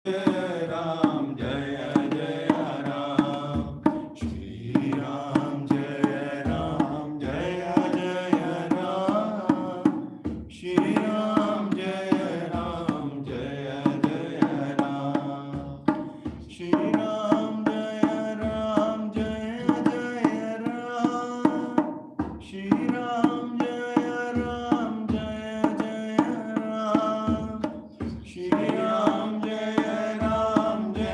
Ram Jaya Jaya Ram Shri Ram Jaya Ram Jaya Jaya Ram Shri Ram Jaya Ram Jaya Jaya Ram Shri Ram Jaya Ram Jaya Jaya Ram Shri Ram Jaya Ram Jaya Jaya Ram Shri Ram Jaya Ram Jaya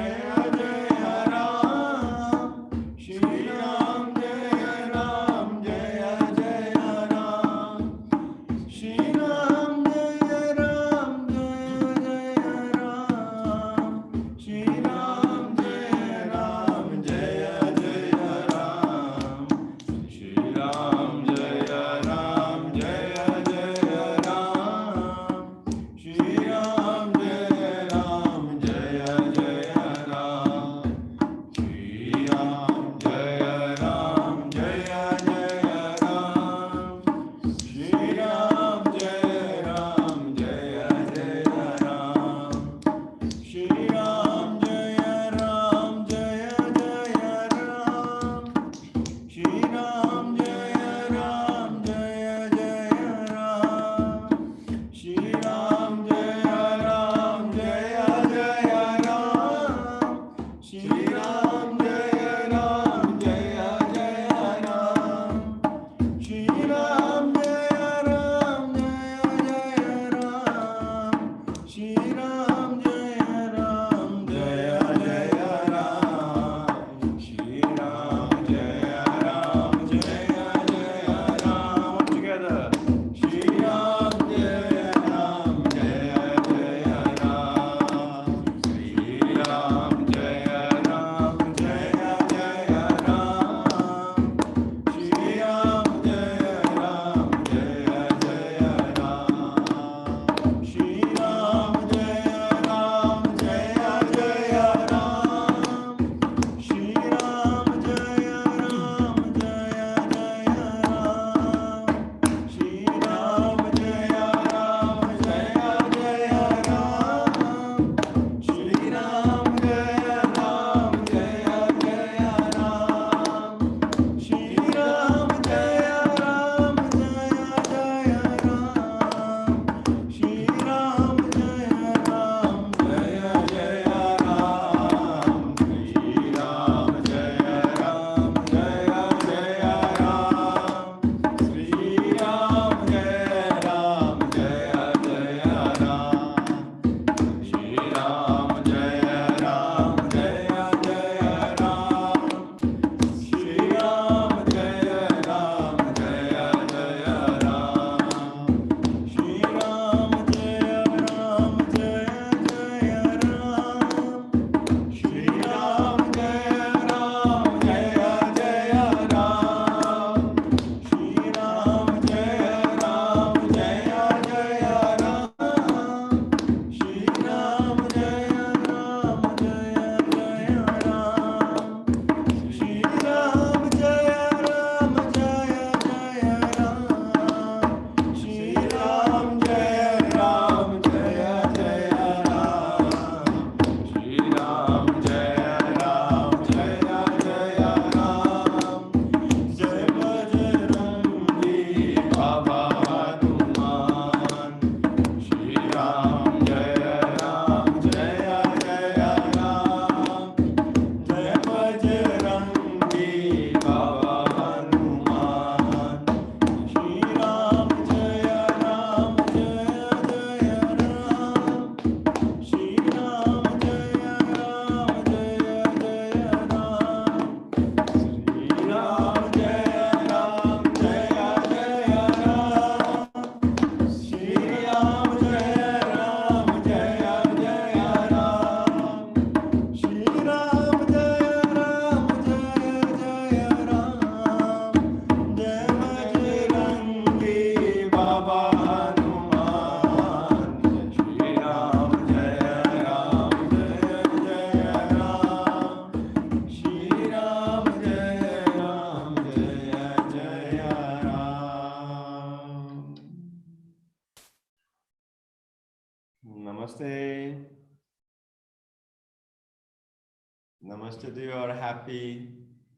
Namaste to your happy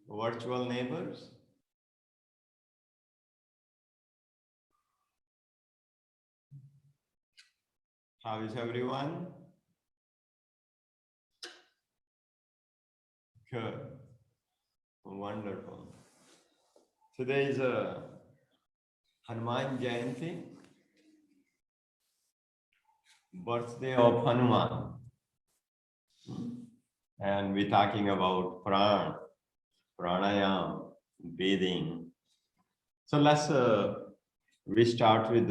virtual neighbors. How is everyone? Good. Wonderful. Today is a Hanuman Jyanti, birthday of Hanuman. And we're talking about Pranayama, breathing. So we start with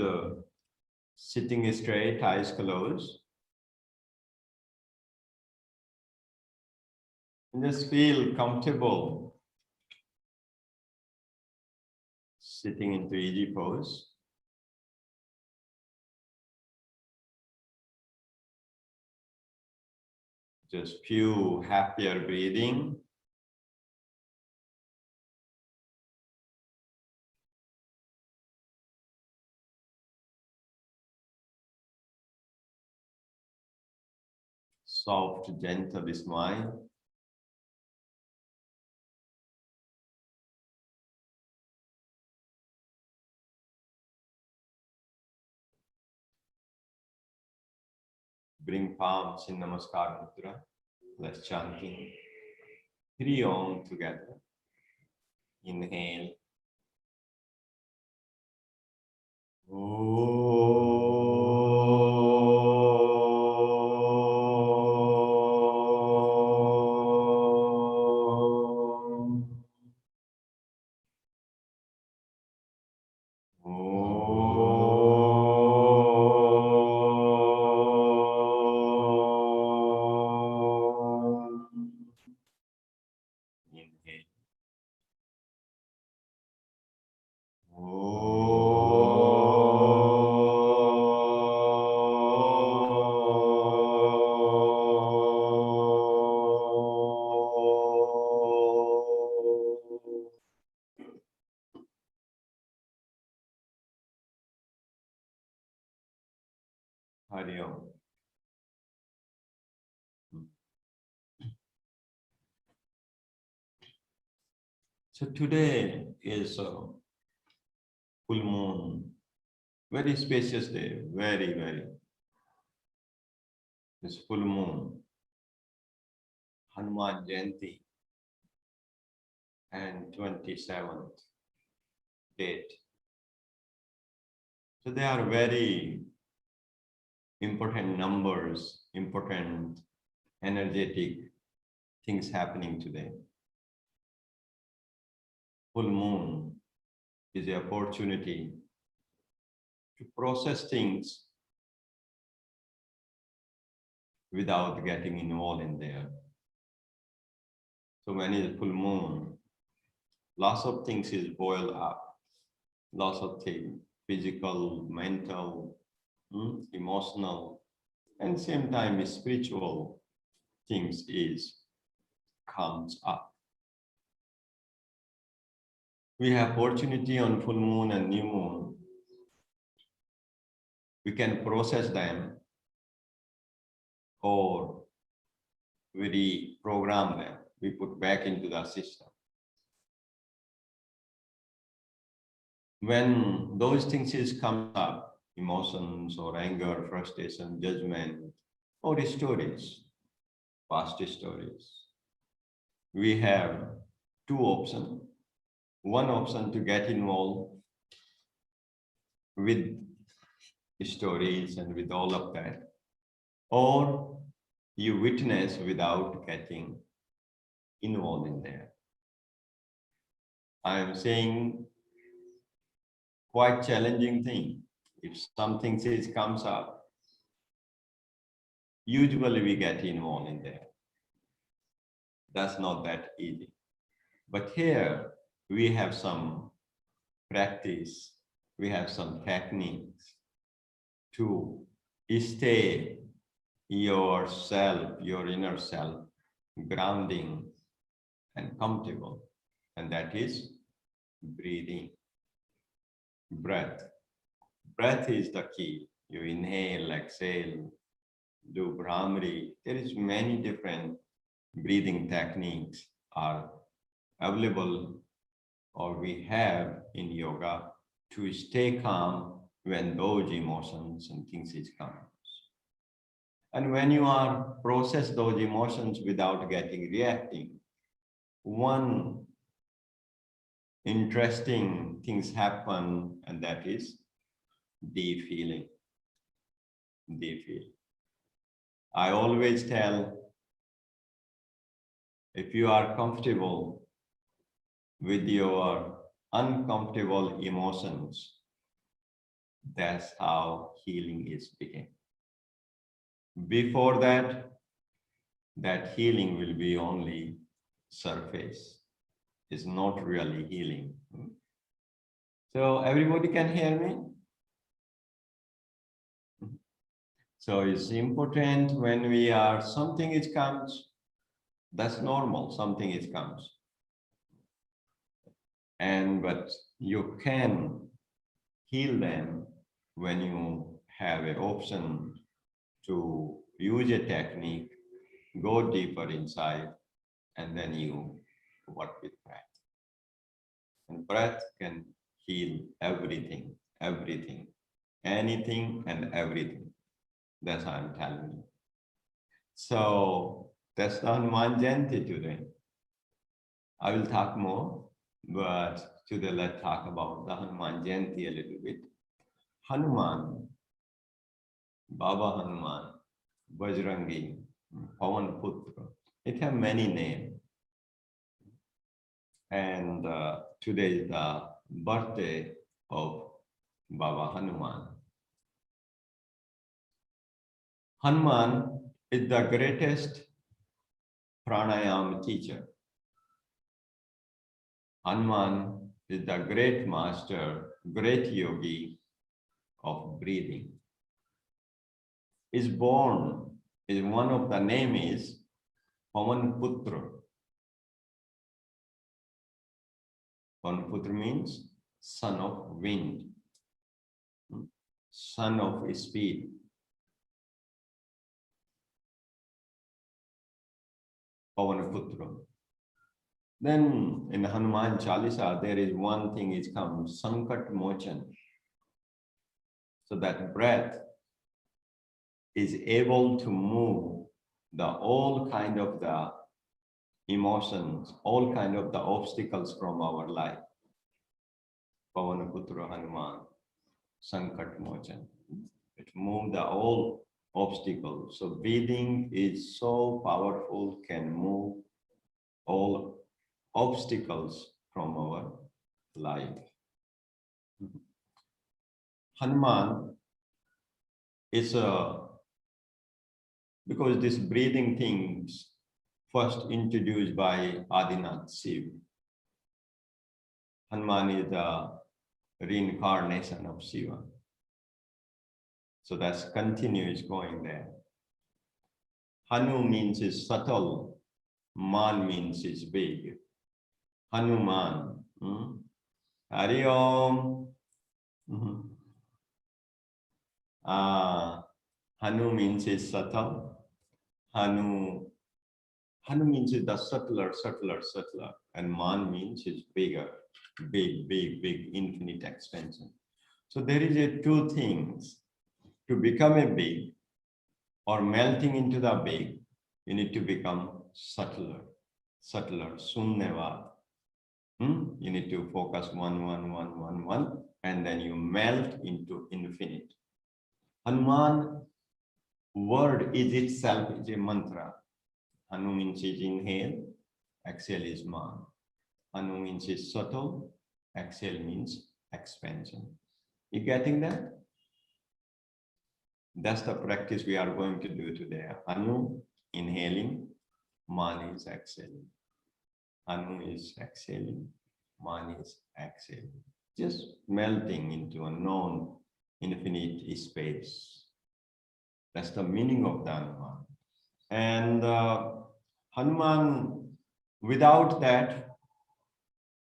sitting straight, eyes closed. And just feel comfortable sitting into easy pose. Just few happier breathing. Soft, gentle smile. Bring palms in Namaskar Mudra. Let's chanting 3 Om together. Inhale. Hari Om. So today is a full moon, very spacious day, very. It's full moon, Hanuman Jyanti, and 27th date. So they are very important numbers, important energetic things happening today. Full moon is the opportunity to process things without getting involved in there. So when it's full moon, lots of things is boiled up, lots of things, physical, mental, emotional, and same time spiritual things comes up. We have opportunity on full moon and new moon. We can process them or we reprogram them. We put back into the system. When those things come up, emotions or anger, frustration, judgment, or stories, past stories, we have 2 options. One option to get involved with stories and with all of that, or you witness without getting involved in there. I am saying quite challenging thing. If something comes up, usually we get involved in there. That's not that easy. But here we have some practice, we have some techniques to stay yourself, your inner self, grounding and comfortable. And that is breathing. Breath. Breath is the key. You inhale, exhale, do Brahmari. There is many different breathing techniques are available or we have in yoga to stay calm when those emotions and things is coming. And when you are process those emotions without getting reacting, one interesting things happen, and that is deep feeling. Deep feeling. I always tell, if you are comfortable with your uncomfortable emotions, that's how healing is beginning. Before that, that healing will be only surface. It's not really healing. So everybody can hear me? So it's important when we are, something is comes, that's normal, something is comes. But you can heal them when you have an option to use a technique, go deeper inside, and then you work with breath. And breath can heal everything, everything, anything and everything. That's what I'm telling you. So that's the Hanuman Jyanti today. I will talk more, but today let's talk about the Hanuman Jyanti a little bit. Hanuman, Baba Hanuman, Bajrangi, Pawan Putra. It has many names. And today is the birthday of Baba Hanuman. Hanuman is the greatest Pranayama teacher. Hanuman is the great master, great yogi of breathing. Is born, is one of the name is Pawan Putra. Pawan Putra means son of wind, son of speed. Pawan Putra. Then in Hanuman Chalisa, there is one thing is come, Sankat Mochan. So that breath is able to move the all kind of the emotions, all kind of the obstacles from our life. Pavan Putra Hanuman, Sankat Mochan. It moves the all obstacles. So breathing is so powerful, can move all obstacles from our life. Hanuman is because this breathing things first introduced by Adinath Shiv. Hanuman is the reincarnation of Shiva. So that's continuous going there. Hanu means is subtle, Man means is big. Hanuman. Hari Om. Hanu means is subtle. Hanu means is the subtler. And Man means is bigger, big, infinite expansion. So there is a two things. To become a big or melting into the big, you need to become subtler, Sunnevad. You need to focus one, and then you melt into infinite. Hanuman word is itself is a mantra. Hanu means is inhale, exhale is man. Hanu means is subtle, exhale means expansion. You getting that? That's the practice we are going to do today. Hanu, inhaling, Man is exhaling. Hanu is exhaling, Man is exhaling. Just melting into a known infinite space. That's the meaning of the Hanuman. And Hanuman, without that,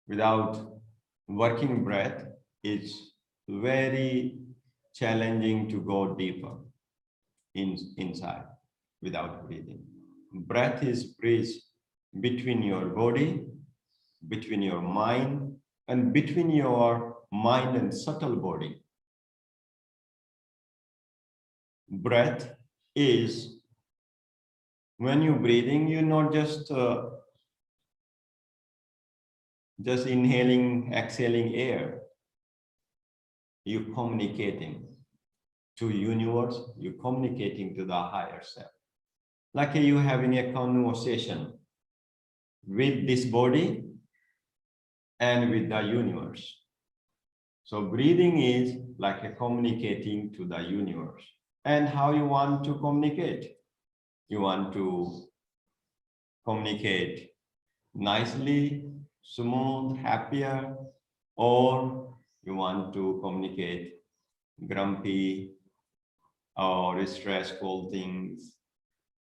without working breath, is very challenging to go deeper inside without breathing. breath is bridge between your body, between your mind, and between your mind and subtle body. Breath is, when you're breathing, you're not just inhaling, exhaling air. You're communicating to universe, you're communicating to the higher self. Like you having a conversation with this body and with the universe. So breathing is like a communicating to the universe. And how you want to communicate? You want to communicate nicely, smooth, happier, or you want to communicate grumpy or stressful things?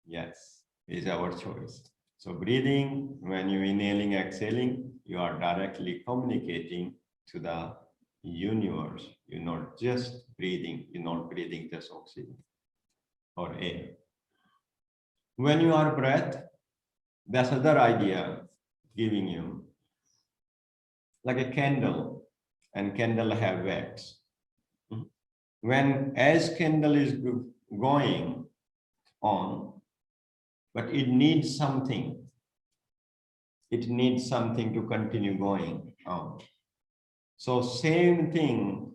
Yes, is our choice. So breathing, when you're inhaling, exhaling, you are directly communicating to the universe. You're not just breathing, you're not breathing just oxygen or air. When you are breath, that's another idea giving you, like a candle, and candle have wax. When as candle is going on, but it needs something. It needs something to continue going on. So same thing,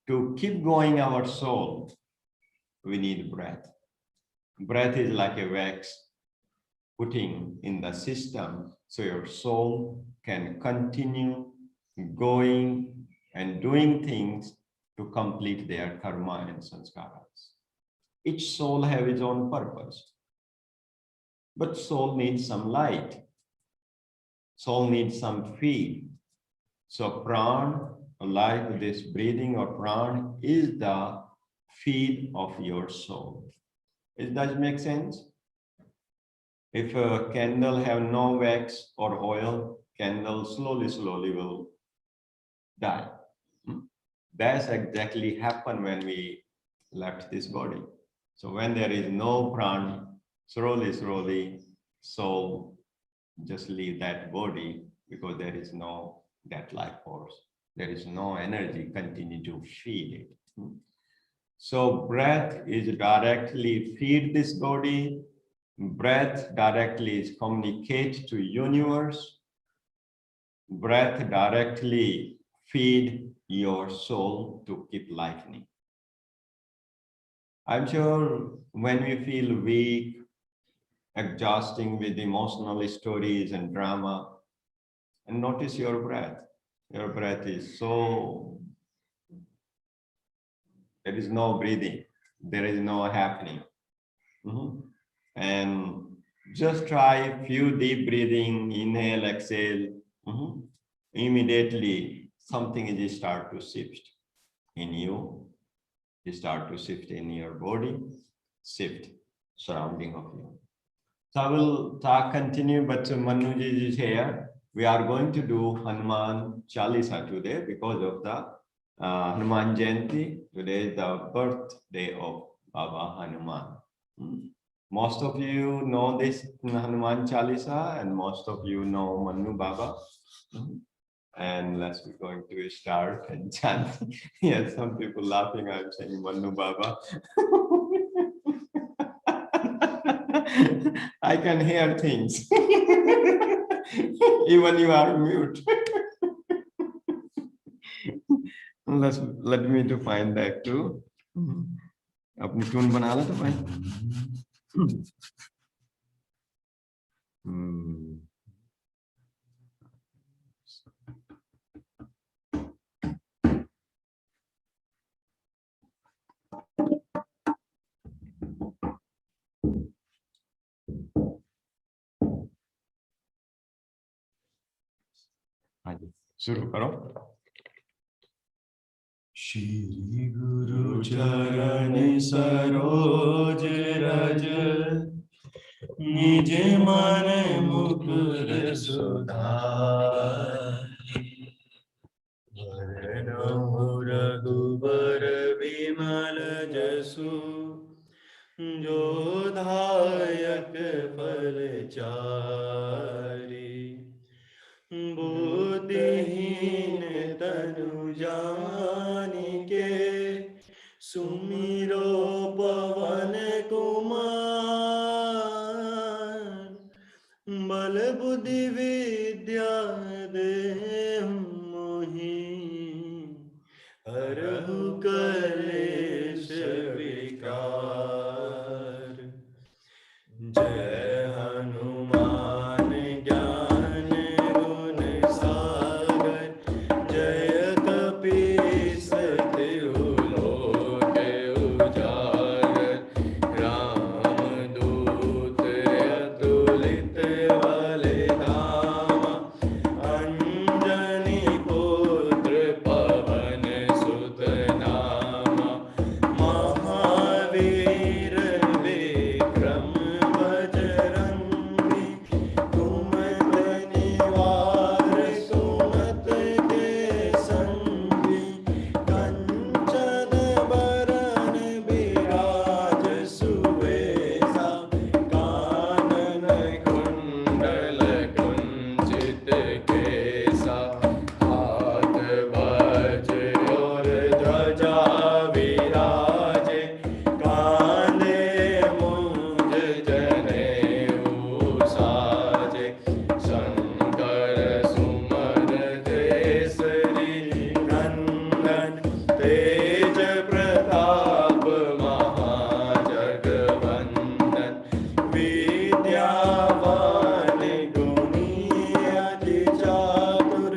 to keep going our soul, we need breath. Breath is like a wax putting in the system so your soul can continue going and doing things to complete their karma and sanskaras. Each soul has its own purpose. But soul needs some light. Soul needs some feed. So prana, like this breathing or prana, is the feed of your soul. Does that make sense? If a candle have no wax or oil, candle slowly will die. That's exactly happened when we left this body. So when there is no prana, slowly, soul just leave that body, because there is no that life force. There is no energy continue to feed it. So breath is directly feed this body. Breath directly is communicate to universe. Breath directly feed your soul to keep lightening. I'm sure when we feel weak, exhausting with emotional stories and drama, and notice your breath. Your breath is so, there is no breathing, there is no happening. And just try a few deep breathing, inhale, exhale. Immediately something is start to shift in you. You start to shift in your body, shift surrounding of you. So I will continue, but Manuji is here. We are going to do Hanuman Chalisa today because of the Hanuman Jyanti. Today is the birthday of Baba Hanuman. Most of you know this Hanuman Chalisa, and most of you know Manu Baba. And let's be going to start and chant. Yes, some people laughing. I'm saying Manu Baba. I can hear things. Even you are mute. Let me to find that too. अपनी tune बना लो तो भाई. शुरू करो. श्री गुरु चरण सरोज रज निज मन मुकुर सुधारि वरनहु रघुबर विमल जसु जो धायक बल बुद्धि विद्या देहु मोहि, हरहु कलेश विकार। जय हनुमान ज्ञान गुण सागर, जय कपीस तिहु लोक उजागर। रामदूत अतुलित बल धामा, अंजनी पुत्र पवन सुत नामा। महावीर विक्रम बजरंगी, कुमति निवार सुमत के संगी। कंचन बरन बिराज सुबेसा, कानन कुंडल कुंचित केसा। हाथ वज्र और ध्वजा विराजे, कांधे मूंज जनेऊ साजे। शंकर सुमन केसरी नंदन, तेज प्रताप महाजगवंदन। विद्यावान गुणी अति चातुर,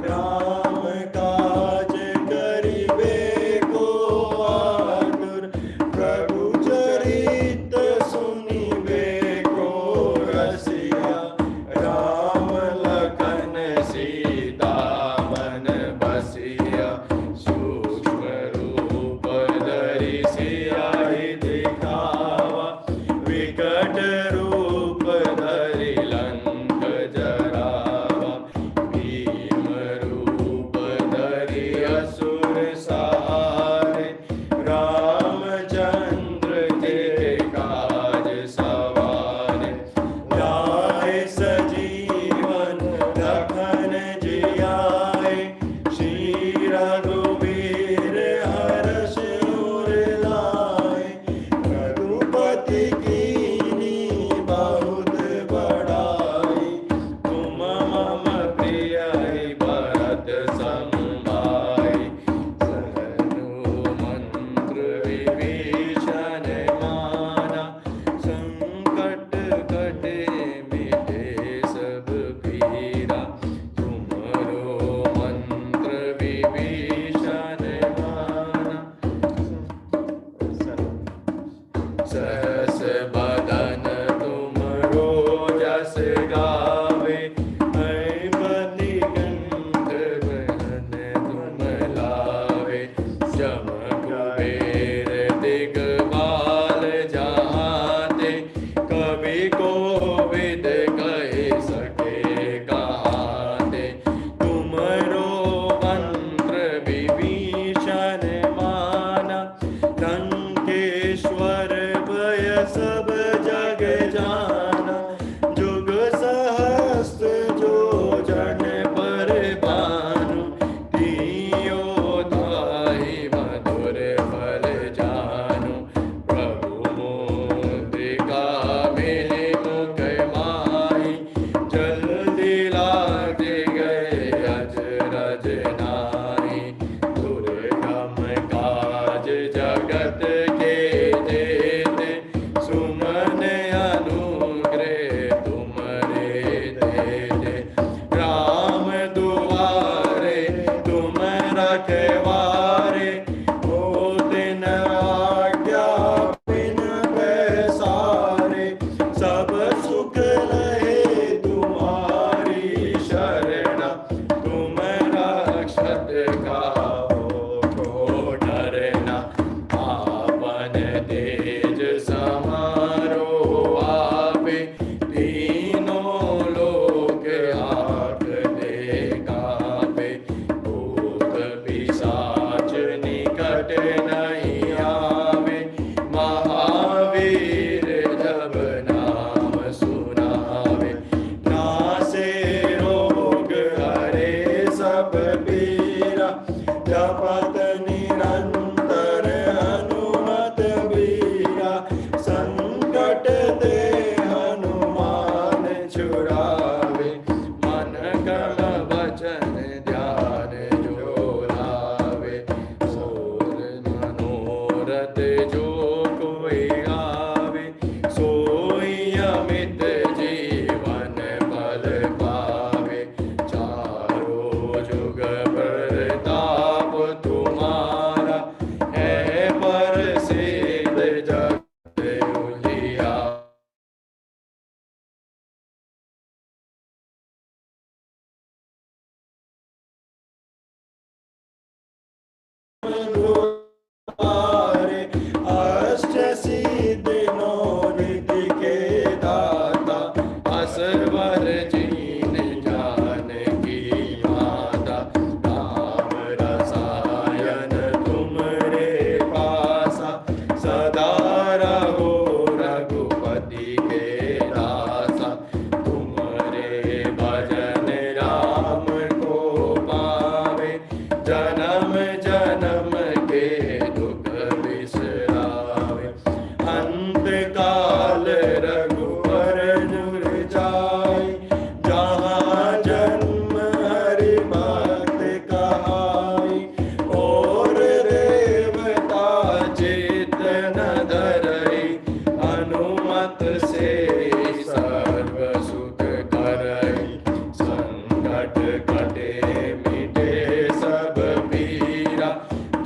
राम काज करिबे को आतुर। प्रभु चरित सुनिबे को रसिया, राम लखन सीता मन बसिया। सूक्ष्म रूप धरि सियाहि दिखावा, विकट रूप धरि लंक जरावा। भीम रूप धरि असुर सहारे, रामचंद्र के काज सवारे। लाए सजीवन लखन जियाए, श्री रघुवीर हर्ष उर लाए। रघुपति कीन्ही बहुत बड़ाई, तुम मम प्रिय भरत सम भाई। हनुमंत्र विभीषण माना, संकट कटे मिटे सब पीरा। तुम्हारो मंत्र विभीषण माना, सहस बदन तुमरो जस गावे। ऐपति कंठ बहन तुम लावे, जम कुबेर दिगपाल जाते। कवि कोविद कहि सके कहाते, तुमरो मंत्र विभीषण माना। लंकेश्वर भय सब जग जाना, जुग सहस्त्र जो जन पर भानु। तियो धाहि मधुर फल जानु, प्रभु मुद्रिका मिली मुख माहि। जल्दी लाग गए अचरज नाहि, दुर्गम काज जगत के जेते। सुमन अनु रघुवर जुर जाय, जहाँ जन्म हरि भक्त कहाय, और देवता चित न धरई, हनुमत से सर्व सुख करई, संकट कटे मिटे सब पीरा,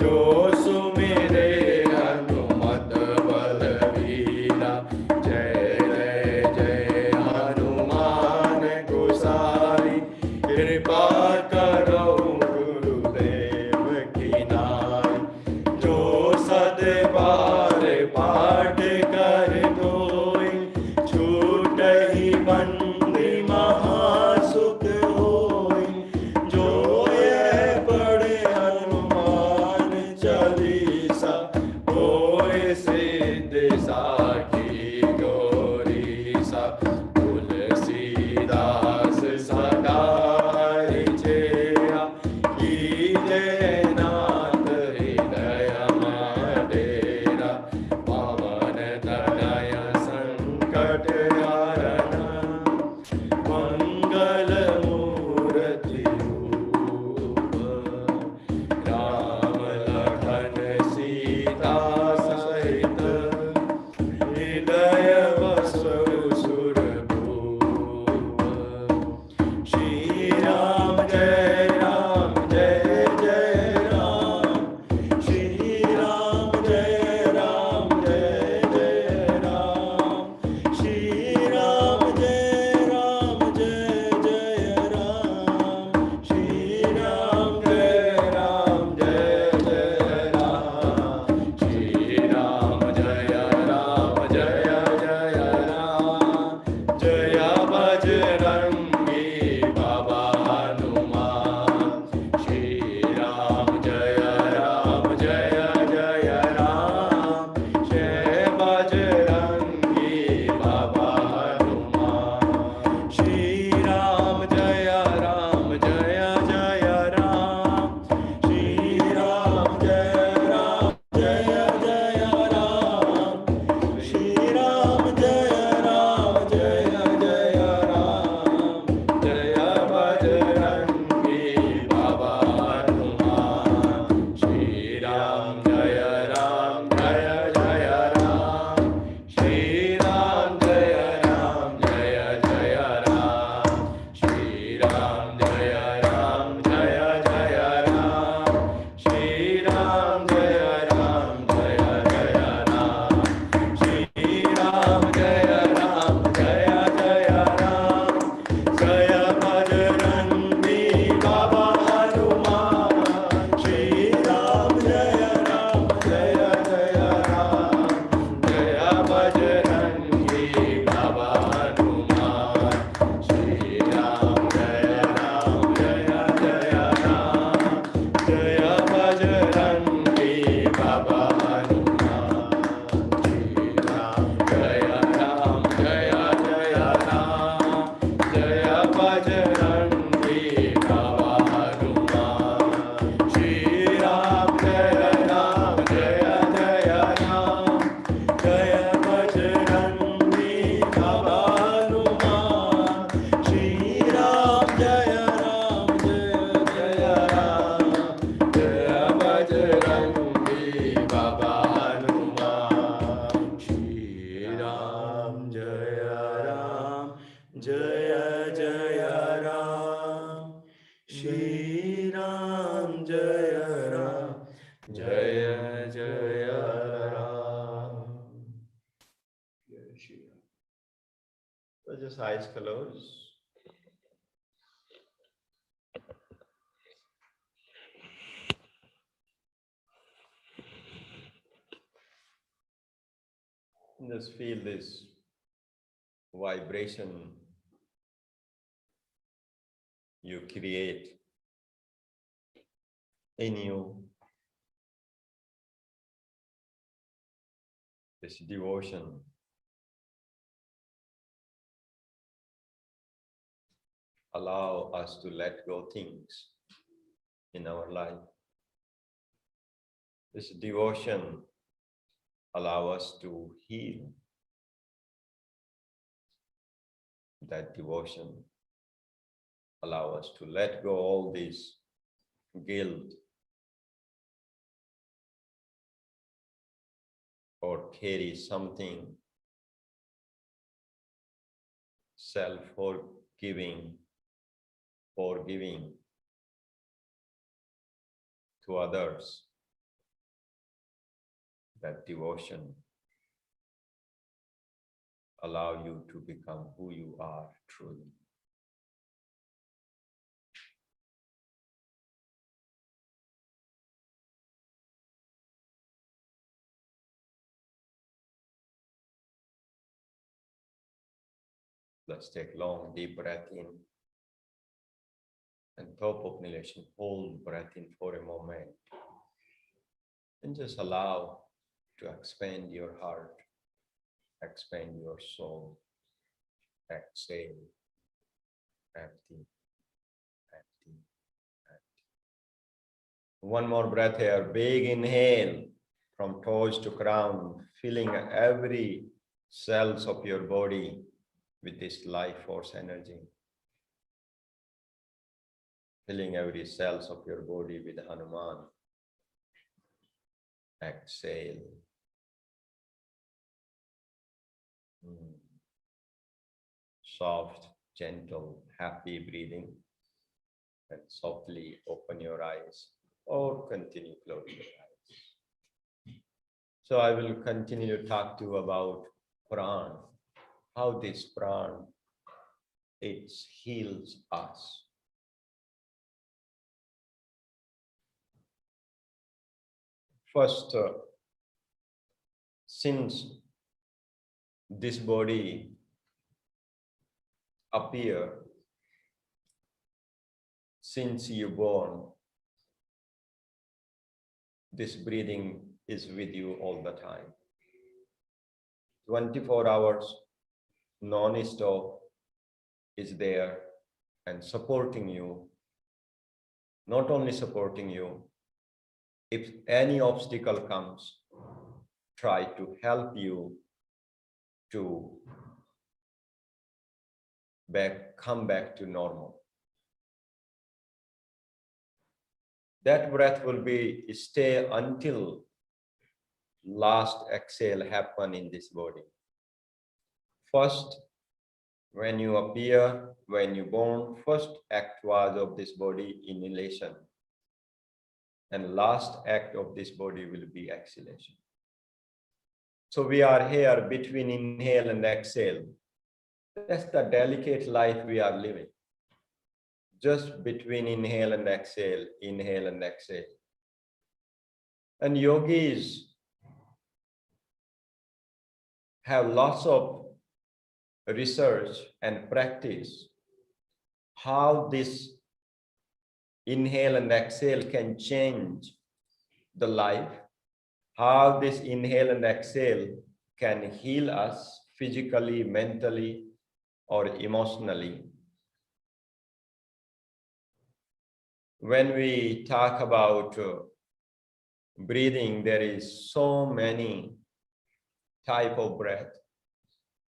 जो सुमिरे हनुमत बलवीरा। जय जय जय हनुमान गोसाई, कृपा करो गुरुदेव की नाई, जो सद बार पाठ कर कोई, छूट ही बंदी महासुख होई, जो ये पढ़े हनुमान चालीसा, होए सिद्धि साखी गौरीसा। तुलसीदास सदा हरिचेरा, कीजे नाथ हृदय डेरा, पवन तनय संकट हरन, मंगल मूर्ति रूप, राम लखन सीता सहित, हृदय बसु सुरभूप। श्री राम जय जय राम, श्री राम जय जय राम, श्री राम जय जय राम, श्री राम जय जय राम, श्री राम जय जय राम। जय बजरंगी बाबा हनुमान, श्री राम जय जय राम, जय बजरंगी बाबा हनुमान, श्री राम जय जय राम, श्री राम जय जय राम, श्री राम जय जय राम, जय बजरंगी बाबा हनुमान, श्री राम जय जय राम, श्री राम जय जय राम, श्री राम जय जय राम, श्री राम जय जय राम, श्री राम जय जय राम। जय बजरंगी बाबा हनुमान, श्री राम जय जय राम, जय बजरंगी बाबा हनुमान, श्री राम जय जय राम, जय बजरंगी बाबा हनुमान, श्री राम जय जय राम, जय बजरंगी बाबा हनुमान, श्री राम जय जय राम, जय बजरंगी बाबा हनुमान, श्री राम जय जय राम, जय बजरंगी बाबा हनुमान, श्री राम जय जय राम, श्री राम जय जय Ram. Jai Shri Ram. So just eyes closed. Just feel this vibration you create in you, this devotion. Allow us to let go things in our life. This devotion allow us to heal that devotion. Allow us to let go all this guilt or carry something self-forgiving, forgiving to others. That devotion allow you to become who you are truly. Let's take long, deep breath in. And top of nilation, hold breath in for a moment. And just allow to expand your heart, expand your soul. Exhale, empty, empty, empty. One more breath here, big inhale from toes to crown, filling every cells of your body with this life force energy. Filling every cells of your body with Hanuman. Exhale. Soft, gentle, happy breathing. And softly open your eyes or continue closing your eyes. So I will continue to talk to you about Prana, how this Prana, it heals us. First, since this body appear, since you born, this breathing is with you all the time. 24 hours, non-stop is there and supporting you. Not only supporting you, if any obstacle comes, try to help you to come back to normal. That breath will stay until last exhale happen in this body. First, when you appear, when you born, first act was of this body inhalation. And last act of this body will be exhalation. So we are here between inhale and exhale. That's the delicate life we are living. Just between inhale and exhale, inhale and exhale. And yogis have lots of research and practice how this inhale and exhale can change the life, how this inhale and exhale can heal us physically, mentally, or emotionally. When we talk about breathing, there is so many type of breath.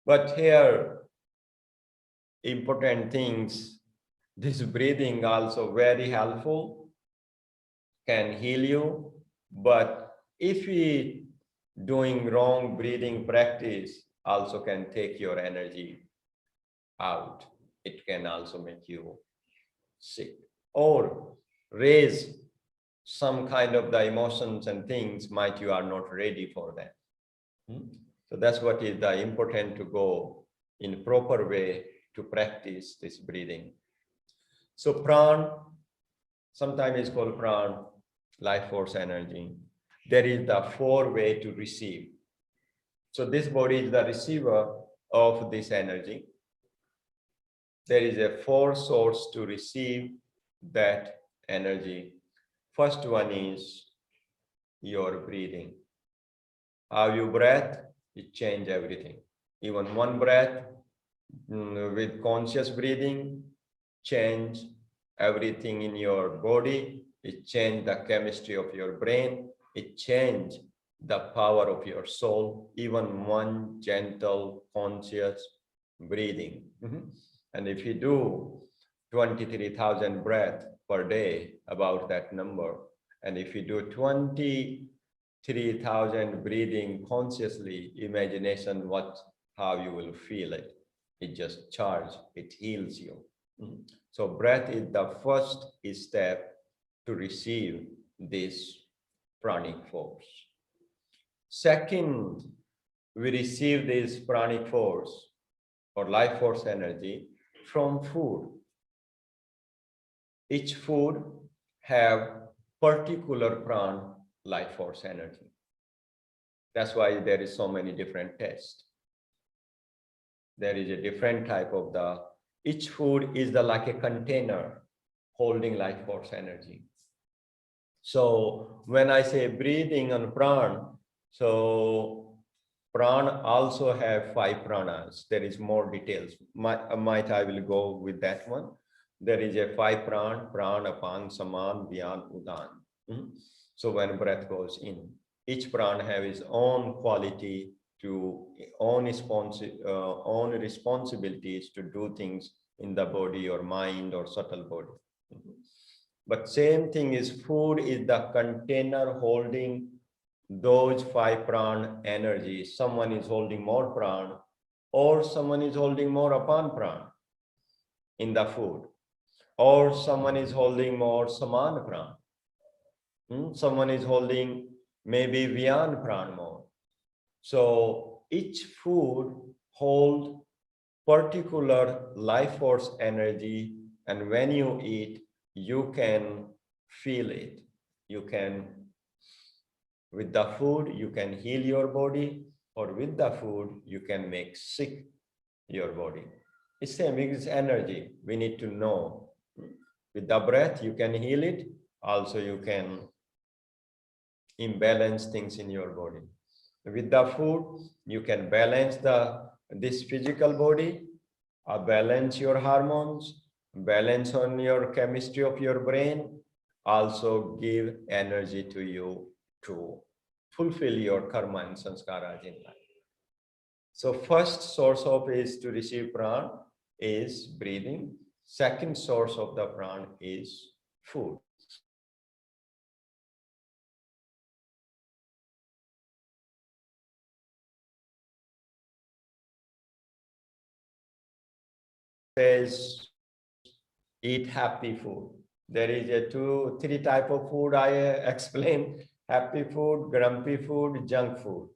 But here, important things, this breathing also very helpful, can heal you. But if we doing wrong breathing practice, also can take your energy out. It can also make you sick or raise some kind of the emotions and things might you are not ready for that. So that's what is the important to go in proper way to practice this breathing. So Prana, sometimes it's called Prana, life force energy. There is the 4 way to receive. So this body is the receiver of this energy. There is a 4 source to receive that energy. First one is your breathing. How you breathe, it changes everything. Even one breath with conscious breathing, change everything in your body. It change the chemistry of your brain. It change the power of your soul. Even one gentle, conscious breathing. And if you do 23,000 breaths per day, about that number, and if you do 23,000 breathing consciously, imagination how you will feel it. It just charges, it heals you. So breath is the first step to receive this pranic force. Second, we receive this pranic force or life force energy from food. Each food have particular prana life force energy. That's why there is so many different tests. There is a different type of each food is like a container holding life force energy. So when I say breathing on prana, so prana also have 5 pranas. There is more details. I will go with that one. There is a 5 prana, apan, saman, vyan, udan. So when breath goes in, each prana have its own quality own responsibilities to do things in the body or mind or subtle body. But same thing is food is the container holding those 5 prana energies. Someone is holding more prana or someone is holding more apan prana in the food, or someone is holding more saman prana. Someone is holding maybe vyan prana more. So each food holds particular life force energy, and when you eat, you can feel it. You can, with the food, you can heal your body, or with the food, you can make sick your body. It's same, it's energy. We need to know. With the breath, you can heal it. Also, you can imbalance things in your body. With the food, you can balance this physical body, balance your hormones, balance on your chemistry of your brain, also give energy to you to fulfill your karma and sanskaras in life. So first source of is to receive prana is breathing. Second source of the prana is food. Says eat happy food. There is a 2-3 type of food I explain: happy food, grumpy food, junk food.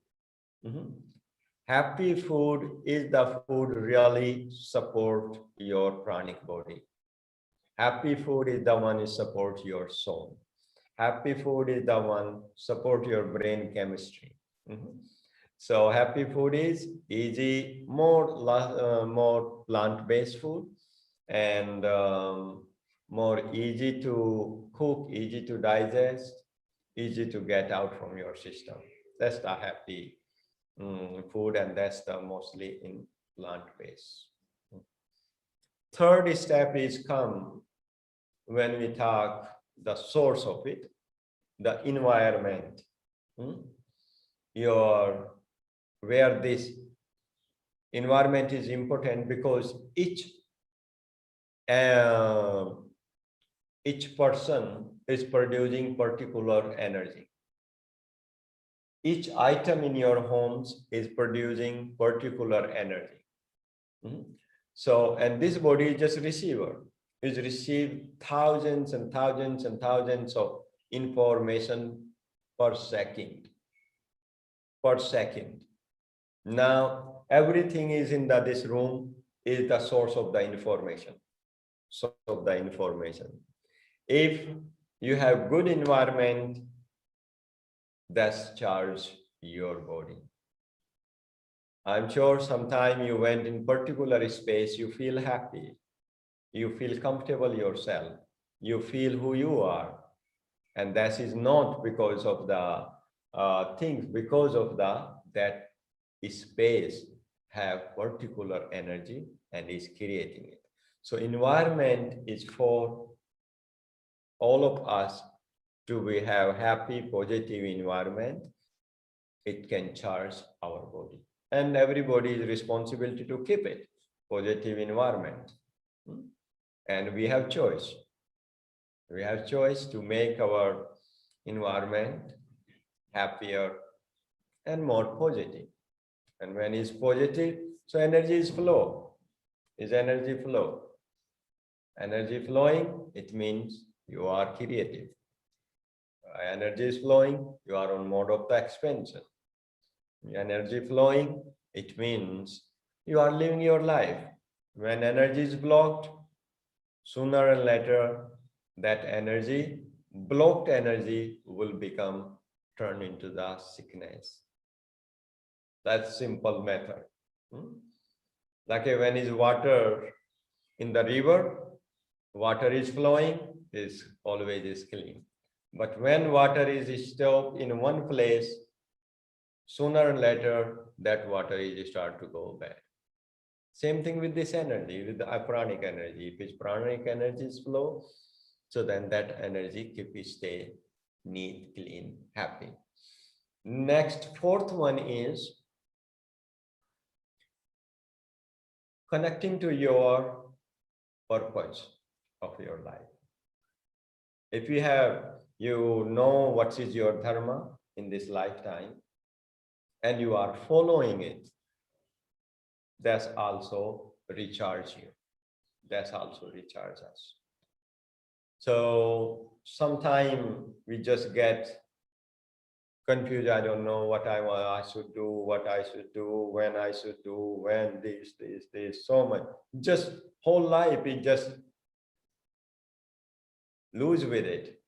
Happy food is the food really support your pranic body. Happy food is the one that support your soul. Happy food is the one support your brain chemistry. So happy food is easy, more plant-based food, and more easy to cook, easy to digest, easy to get out from your system. That's the happy food, and that's the mostly in plant-based. Third step is come when we talk the source of it, the environment. Where this environment is important, because each person is producing particular energy. Each item in your homes is producing particular energy. So, and this body is just receiver, is receive thousands and thousands and thousands of information per second. Now, everything is in this room is the source of the information. If you have good environment, that's charge your body. I'm sure sometime you went in particular space, you feel happy, you feel comfortable yourself, you feel who you are, and that is not because of the things, because of that space have particular energy and is creating it. So environment is for all of us to have happy, positive environment. It can charge our body, and everybody is responsibility to keep it. positive environment. And we have choice. We have choice to make our environment happier and more positive. And when it's positive, so energy is flow. Is energy flow? Energy flowing, it means you are creative. Energy is flowing, you are on mode of the expansion. Energy flowing, it means you are living your life. When energy is blocked, sooner or later, that energy, blocked energy, will become turned into the sickness. That's simple method. Like when is water in the river, water is flowing, is always is clean. But when water is stopped in one place, sooner or later, that water is start to go bad. Same thing with this energy, with the pranic energy. If it's pranic energy is flow, so then that energy keep it stay neat, clean, happy. Next, fourth one is connecting to your purpose of your life. If you know what is your dharma in this lifetime, and you are following it, that's also recharge you. That's also recharge us. So sometimes we just get confused. I don't know what I should do, what I should do, when I should do, when this, so much. Just whole life, we just lose with it.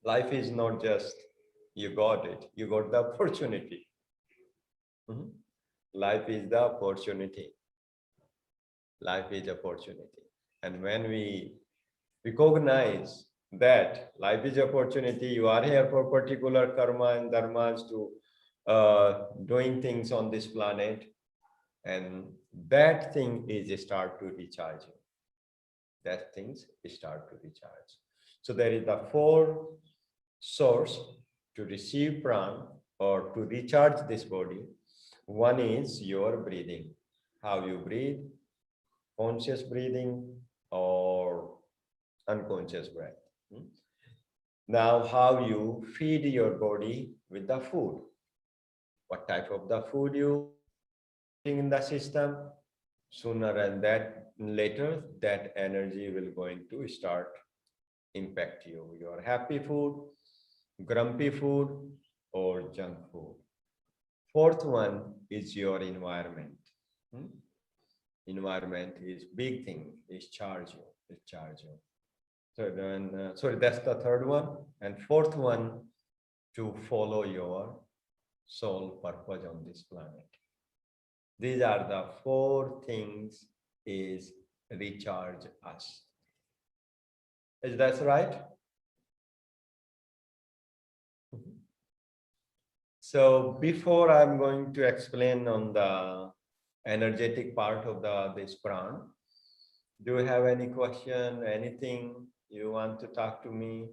Life is not just you got it, you got the opportunity. Life is the opportunity. Life is opportunity. And when we recognize that life is opportunity, you are here for particular karma and dharmas to doing things on this planet, and that thing is start to recharge you. That things start to recharge. So there is the four source to receive prana or to recharge this body. One is your breathing, how you breathe, conscious breathing or unconscious breath. Now, how you feed your body with the food, what type of the food you putting in the system, sooner and that later that energy will going to start impact you. Your happy food, grumpy food, or junk food. Fourth one is your environment. Environment is big thing, is charge you, is charge you. So then, sorry, that's the third one. And fourth one, to follow your soul purpose on this planet. These are the four things is recharge us. Is that right? So before I'm going to explain on the energetic part of this prana, do you have any question, anything you want to talk to me?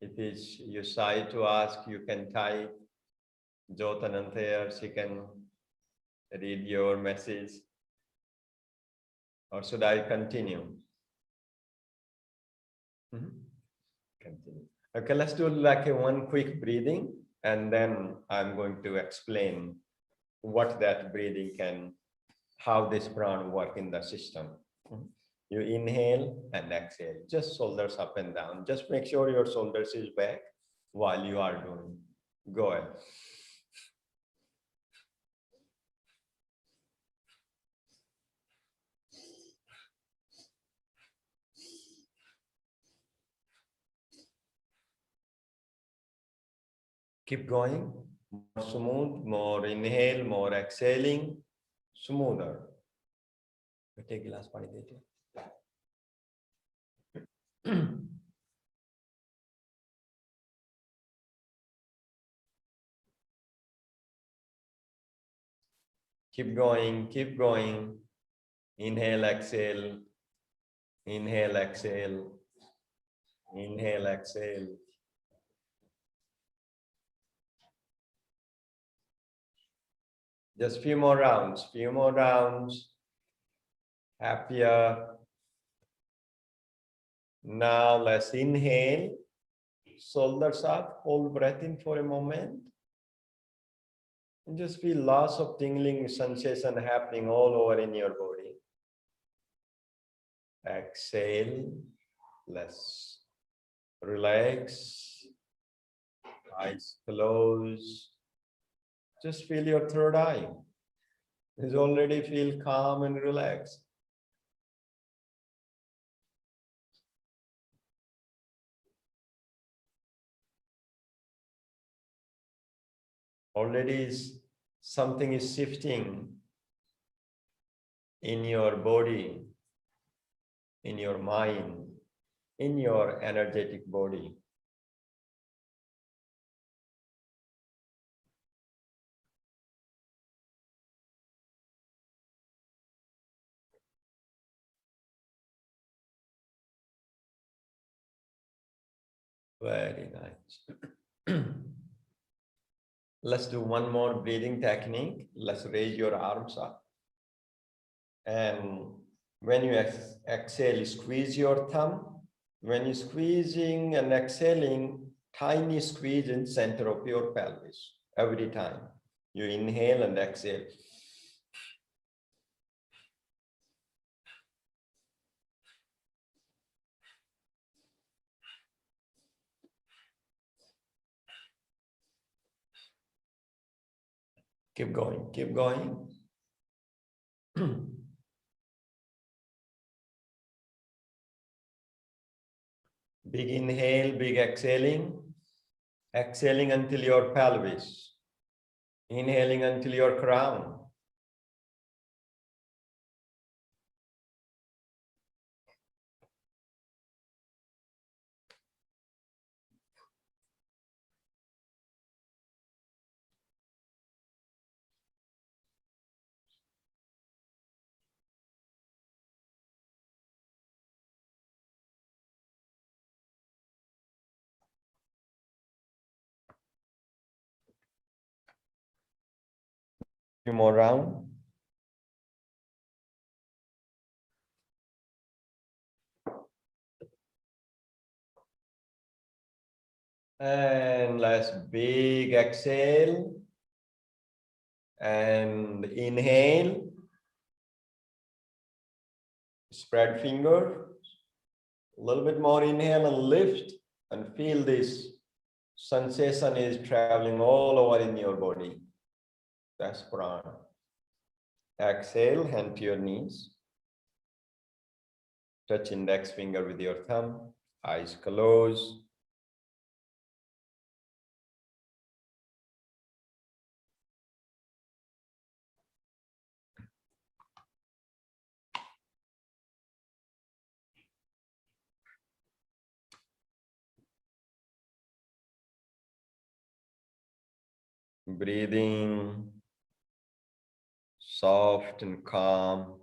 If it's you shy to ask, you can type. Jyotanand here, she can read your message. Or should I continue? Continue. Okay, let's do like one quick breathing, and then I'm going to explain what that breathing can, how this prana work in the system. You inhale and exhale, just shoulders up and down. Just make sure your shoulders is back while you are doing. Go ahead. Keep going, more smooth, more inhale, more exhaling, smoother. Take a glass pani dejiye. Keep going, keep going. Inhale, exhale. Inhale, exhale. Inhale, exhale. Just few more rounds, happier. Now let's inhale, shoulders up, hold breath in for a moment. And just feel lots of tingling sensation happening all over in your body. Exhale, let's relax, eyes closed. Just feel your third eye. You already feel calm and relaxed. Already something is shifting in your body, in your mind, in your energetic body. Very nice. Let's do one more breathing technique. Let's raise your arms up. And when you exhale, squeeze your thumb. When you're squeezing and exhaling, tiny squeeze in center of your pelvis every time. You inhale and exhale. Keep going, keep going. Big inhale, big exhaling. Exhaling until your pelvis. Inhaling until your crown. Few more rounds. And let's big exhale and inhale. Spread finger. A little bit more inhale and lift and feel this sensation is traveling all over in your body. That's prana. Exhale, hand to your knees. Touch index finger with your thumb. Eyes closed. Breathing soft and calm.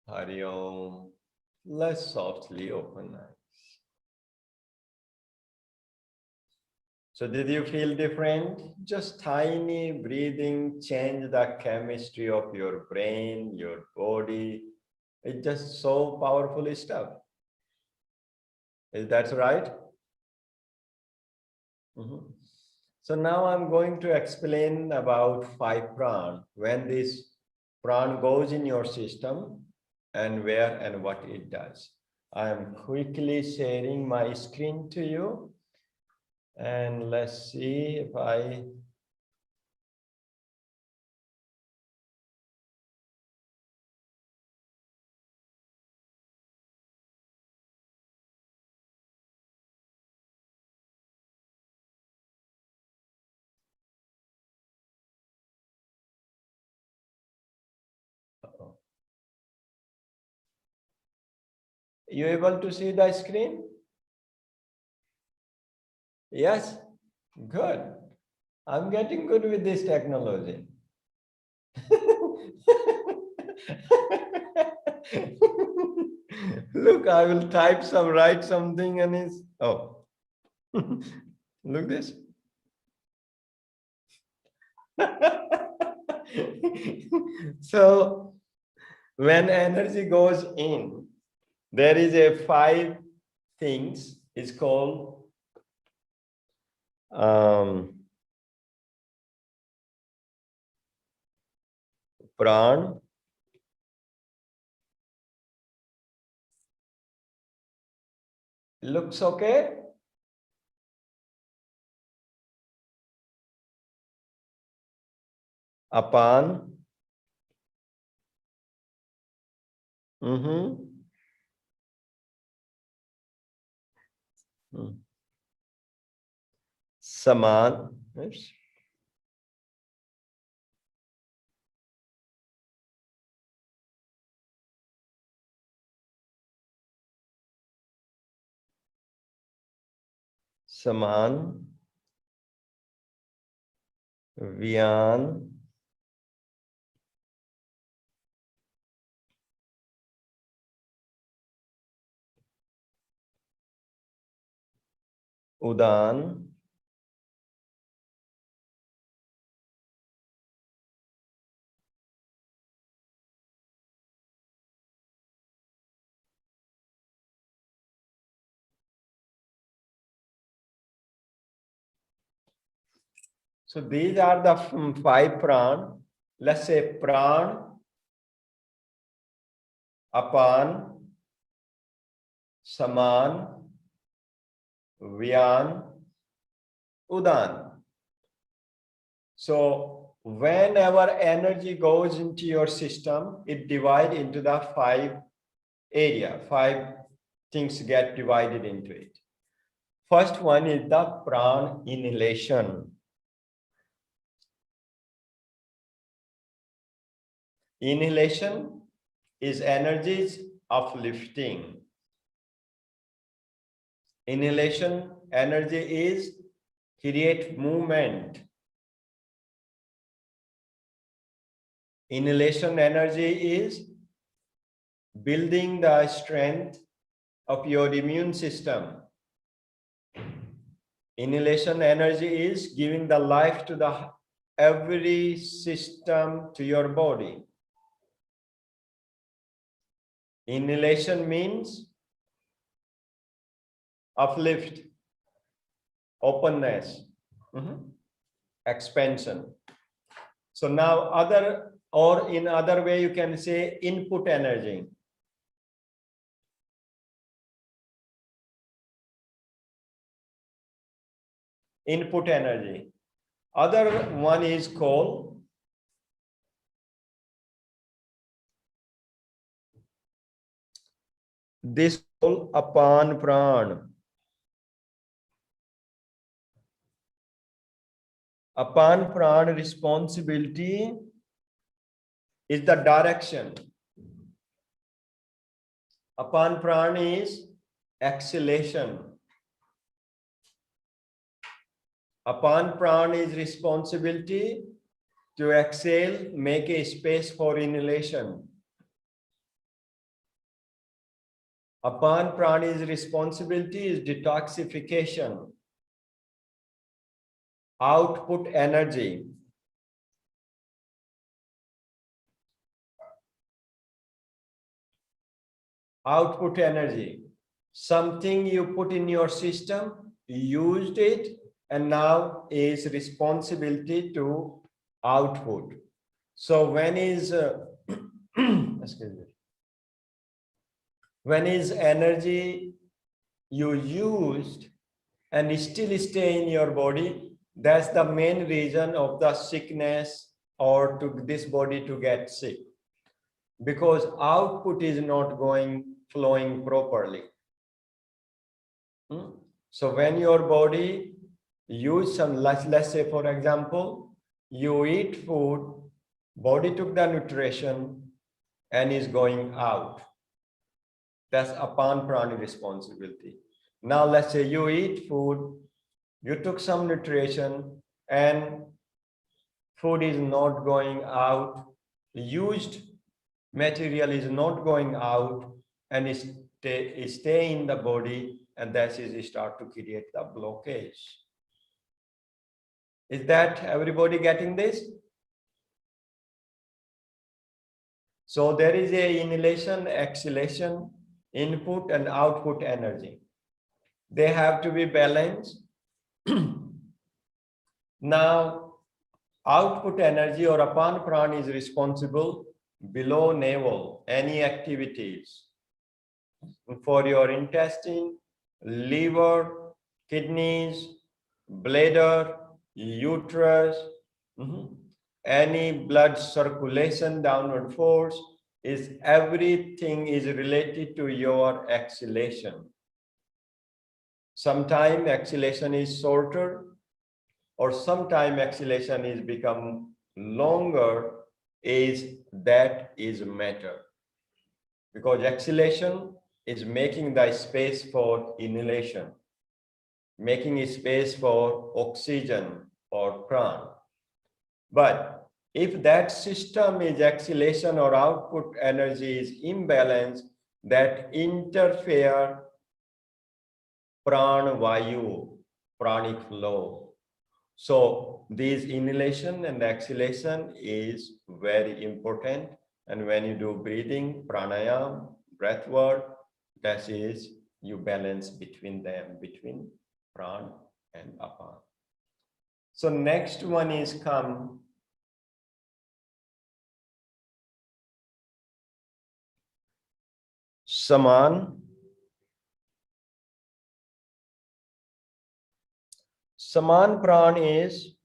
Hari Om. Let's softly open eyes. So did you feel different? Just tiny breathing change the chemistry of your brain, your body. It's just so powerful stuff. Is that right? So now I'm going to explain about 5 pran, when this pran goes in your system and where and what it does. I am quickly sharing my screen to you. And let's see if I... You able to see the screen? Yes? Good. I'm getting good with this technology. Look, I will write something and it's, oh, look this. So when energy goes in, there is a 5 things is called Pran, looks okay? Apan, Saman, oops. Saman, Vyan, Udan, so these are the 5 pran. Let's say pran, apan, saman, vyan, udan. So whenever energy goes into your system, it divides into the 5 area. 5 things get divided into it. First one is the pran inhalation. Inhalation is energies of lifting. Inhalation energy is create movement. Inhalation energy is building the strength of your immune system. Inhalation energy is giving the life to the every system to your body. Inhalation means uplift, openness, expansion. So now in other way you can say input energy. Input energy. Other one is called this called apan pran. Apan pran responsibility is the direction. Apan pran is exhalation. Apan pran is responsibility to exhale, make a space for inhalation. Apan pran is responsibility is detoxification. Output energy. Output energy. Something you put in your system, you used it, and now is responsibility to output. So when is excuse me, when is energy you used and still stay in your body, that's the main reason of the sickness or to this body to get sick, because output is not flowing properly. So when your body use some, let's say for example, you eat food, body took the nutrition and is going out. That's apan prana responsibility. Now let's say you eat food, you took some nutrition, and food is not going out, used material is not going out and stay in the body, and that is start to create the blockage. Is that everybody getting this? So there is a inhalation, exhalation, input and output energy. They have to be balanced. Now, output energy or Apan Prana is responsible below navel, any activities for your intestine, liver, kidneys, bladder, uterus, any blood circulation, downward force, is everything is related to your exhalation. Sometimes exhalation is shorter, or sometime exhalation is become longer, that is matter. Because exhalation is making the space for inhalation, making a space for oxygen or prana. But if that system is exhalation or output energy is imbalanced, that interfere prana vayu, pranic flow. So this inhalation and exhalation is very important. And when you do breathing, pranayama, breath work, that is you balance between them, between prana and apan. So next one is come saman. Saman prana is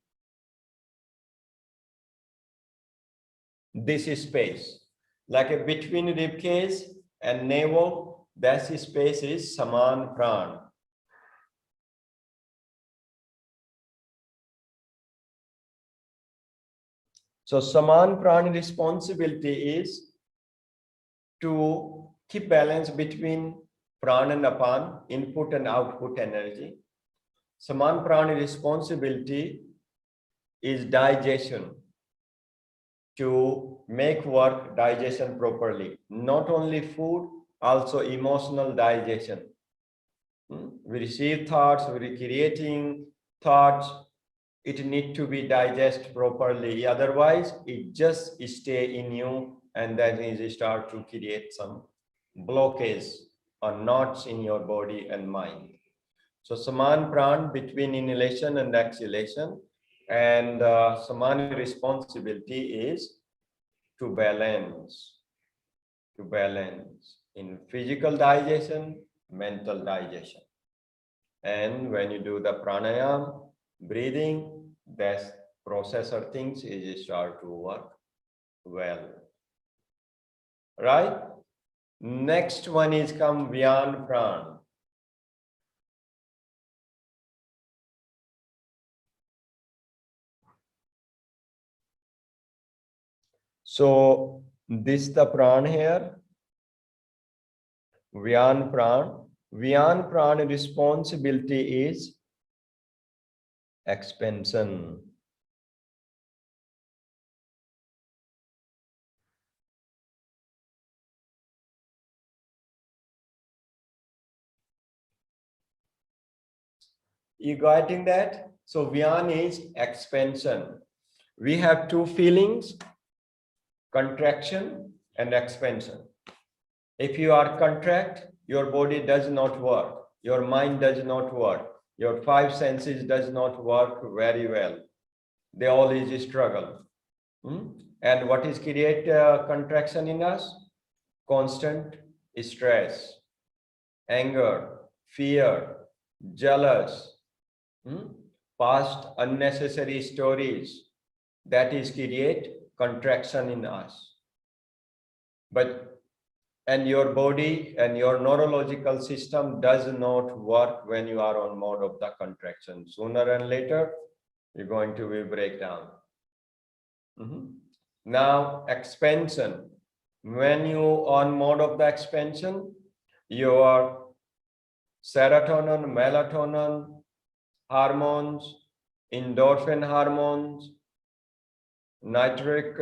this space, like a between rib cage and navel, that space is saman prana. So saman prana responsibility is to keep balance between prana and apan, input and output energy. Saman prana responsibility is digestion, to make work digestion properly. Not only food, also emotional digestion. We receive thoughts, we're creating thoughts, it need to be digested properly. Otherwise, it just stay in you and then it start to create some blockage or knots in your body and mind. So saman pran between inhalation and exhalation, and saman responsibility is to balance in physical digestion, mental digestion. And when you do the pranayama, breathing, that processor things is start to work well. Right? Next one is come Vyan Pran. So this the pran here, Vyan Pran. Vyan Pran responsibility is expansion. You getting that? So Vyan is expansion. We have two feelings, contraction and expansion. If you are contract, your body does not work, your mind does not work, your five senses does not work very well. They always struggle. And what is create contraction in us? Constant stress, anger, fear, jealous, past unnecessary stories, that is create contraction in us. And your body and your neurological system does not work when you are on mode of the contraction. Sooner and later, you're going to be breakdown. Now, expansion. When you on mode of the expansion, your serotonin, melatonin, hormones, endorphin hormones, nitric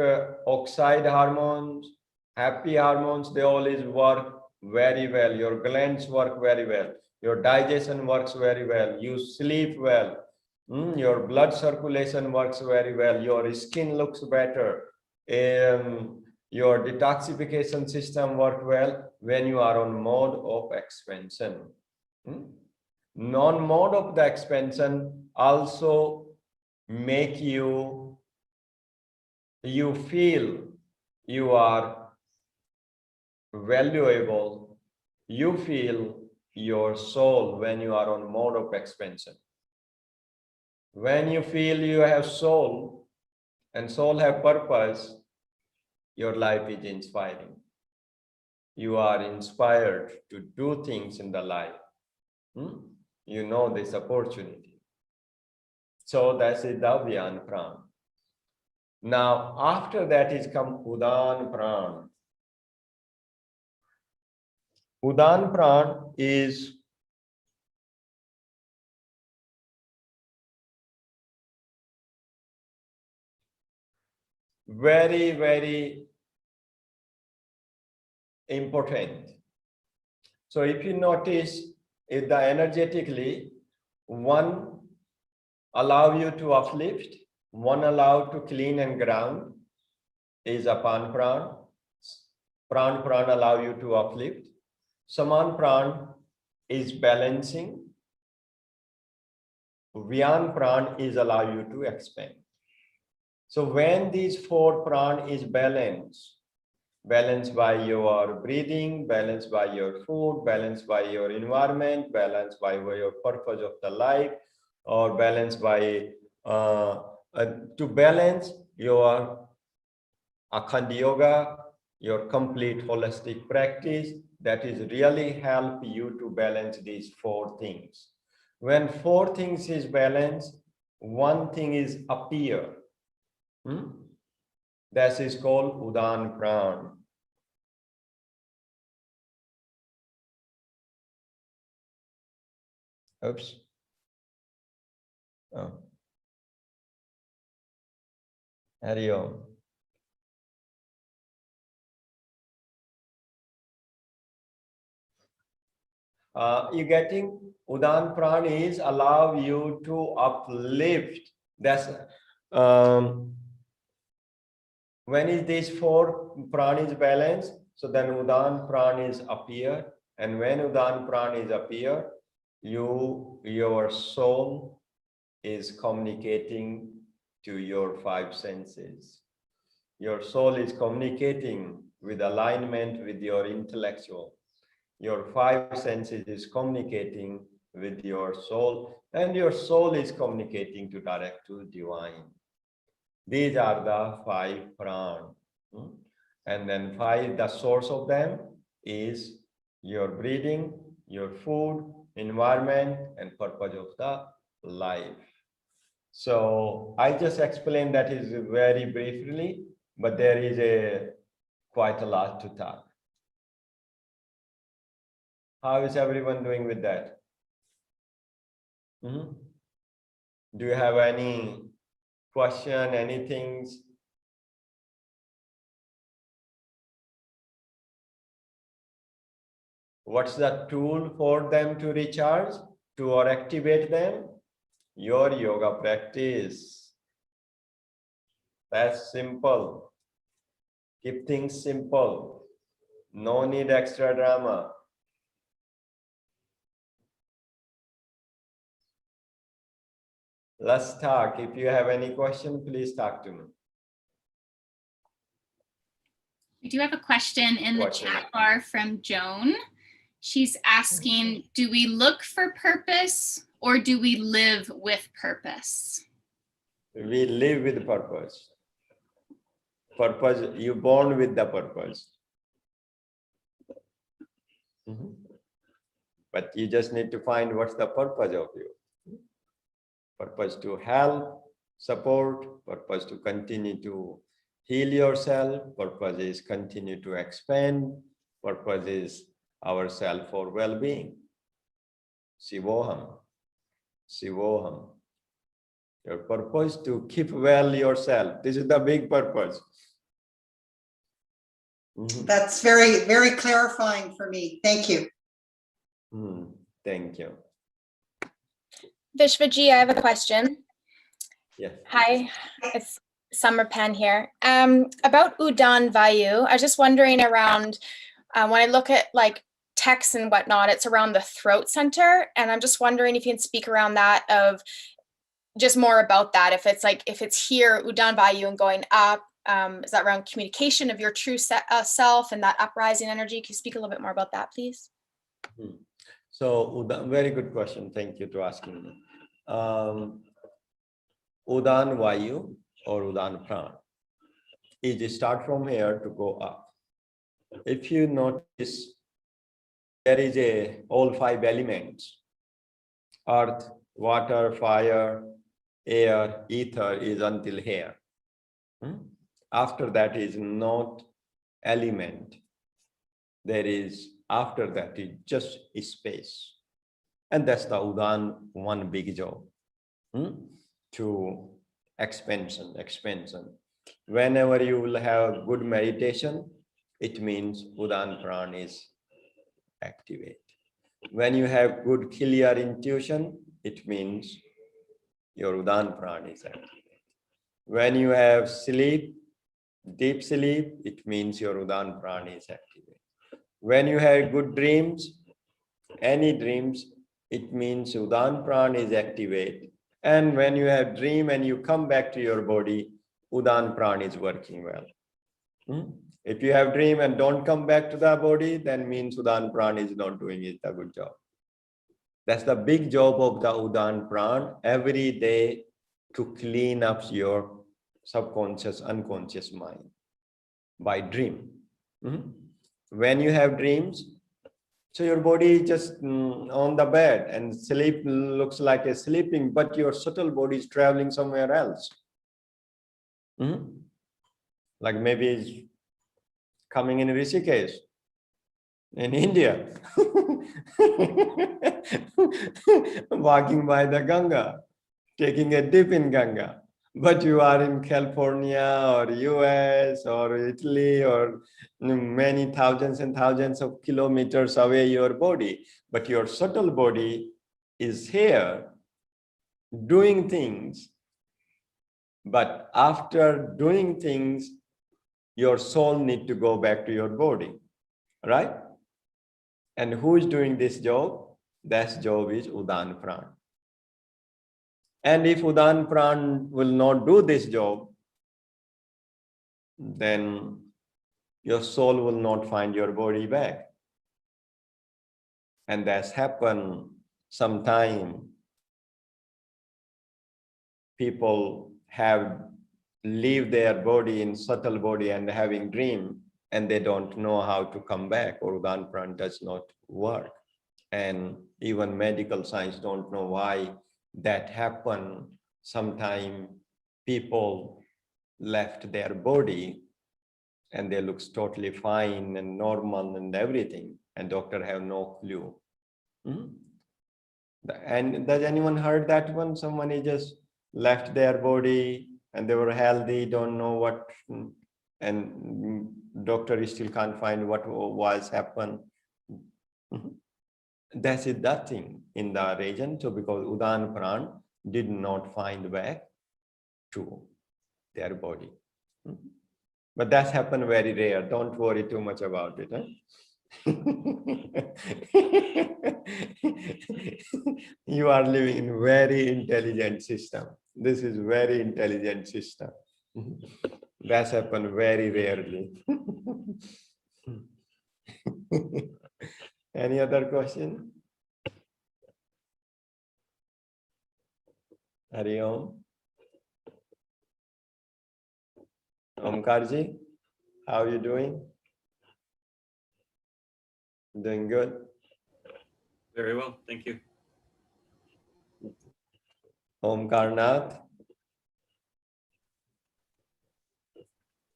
oxide hormones, happy hormones, they always work very well. Your glands work very well. Your digestion works very well. You sleep well. Your blood circulation works very well. Your skin looks better. Your detoxification system works well when you are on mode of expansion. Non-mode of the expansion also make you feel you are valuable. You feel your soul when you are on mode of expansion. When you feel you have soul and soul have purpose, your life is inspiring. You are inspired to do things in the life. You know this opportunity. So that's it, the Vyan Pran. Now, after that is come Udan Pran. Udan Pran is very, very important. So if you notice, if the energetically, one allow you to uplift, one allow to clean and ground is Apan Pran. Pran allow you to uplift. Saman Pran is balancing. Vyan Pran is allow you to expand. So when these four Pran is balanced by your breathing, balanced by your food, balanced by your environment, balanced by your purpose of the life, or balanced by to balance your Akhanda Yoga, your complete holistic practice, that is really help you to balance these four things. When four things is balanced, one thing is appear. That is called Udan Pran. Oops. Oh. Hari Om. You getting Udan Pran is allow you to uplift. That's when is these four Pran is balanced, so then Udan Pran is appear, and when Udan Pran is appear, your soul is communicating to your five senses. Your soul is communicating with alignment with your intellectual. Your five senses is communicating with your soul, and your soul is communicating to direct to divine. These are the five Pran. And then five, the source of them is your breathing, your food, environment, and purpose of the life. So I just explained that is very briefly, but there is quite a lot to talk. How is everyone doing with that? Do you have any question, anything? What's the tool for them to recharge, to or activate them? Your yoga practice. That's simple. Keep things simple. No need extra drama. Let's talk. If you have any question, please talk to me. We do have a question in the chat bar from Joan. She's asking, do we look for purpose or do we live with purpose? We live with purpose. Purpose, you're born with the purpose. But you just need to find what's the purpose of you. Purpose to help, support, purpose to continue to heal yourself, purpose is continue to expand, purpose is ourself for well-being. Shivoham, Shivoham. Your purpose to keep well yourself. This is the big purpose. That's very, very clarifying for me. Thank you. Thank you. Vishvaji, I have a question. Yes. Hi, it's Summer Pen here. About Udan Vayu, I was just wondering around, when I look at like texts and whatnot, it's around the throat center. And I'm just wondering if you can speak around that, of just more about that. If it's here, Udan Vayu, and going up, is that around communication of your true self and that uprising energy? Can you speak a little bit more about that, please? So, Udan, very good question. Thank you for asking me. Udan Vayu or Udan Prana is start from here to go up. If you notice, there is all 5 elements: earth, water, fire, air, ether is until here. After that is not element. There is, after that is just space. And that's the Udan, one big job. To expansion. Whenever you will have good meditation, it means Udan Prana is activate. When you have good clear intuition, it means your Udan Prana is activate. When you have sleep, deep sleep, it means your Udan Prana is activate. When you have good dreams, any dreams, it means Udan Prana is activate. And when you have dream and you come back to your body, Udan Prana is working well. If you have dream and don't come back to the body, then means Udan Prana is not doing it a good job. That's the big job of the Udan Prana, every day to clean up your subconscious, unconscious mind by dream. When you have dreams, so your body is just on the bed and sleep looks like a sleeping, but your subtle body is traveling somewhere else. Like maybe it's coming in Rishikesh, in India, walking by the Ganga, taking a dip in Ganga. But you are in California or US or Italy or many thousands and thousands of kilometers away your body. But your subtle body is here doing things. But after doing things, your soul needs to go back to your body, right? And who is doing this job? That job is Udan Prana. And if Udan Prana will not do this job, then your soul will not find your body back. And that's happened sometime. People have leave their body in subtle body and having dream, and they don't know how to come back, or Udan Prana does not work. And even medical science don't know why that happened. Sometime people left their body and they looks totally fine and normal and everything, and doctor have no clue. And does anyone heard that one? Someone is just left their body and they were healthy, don't know what, and doctor still can't find what was happened. That's it, that thing in the region. So because Udan Prana did not find back to their body. But that's happened very rare. Don't worry too much about it. You are living in very intelligent system. This is very intelligent system. That's happened very rarely. Any other question? Hari Om. Omkarji, how are you doing? Doing good? Very well, thank you. Omkarnath.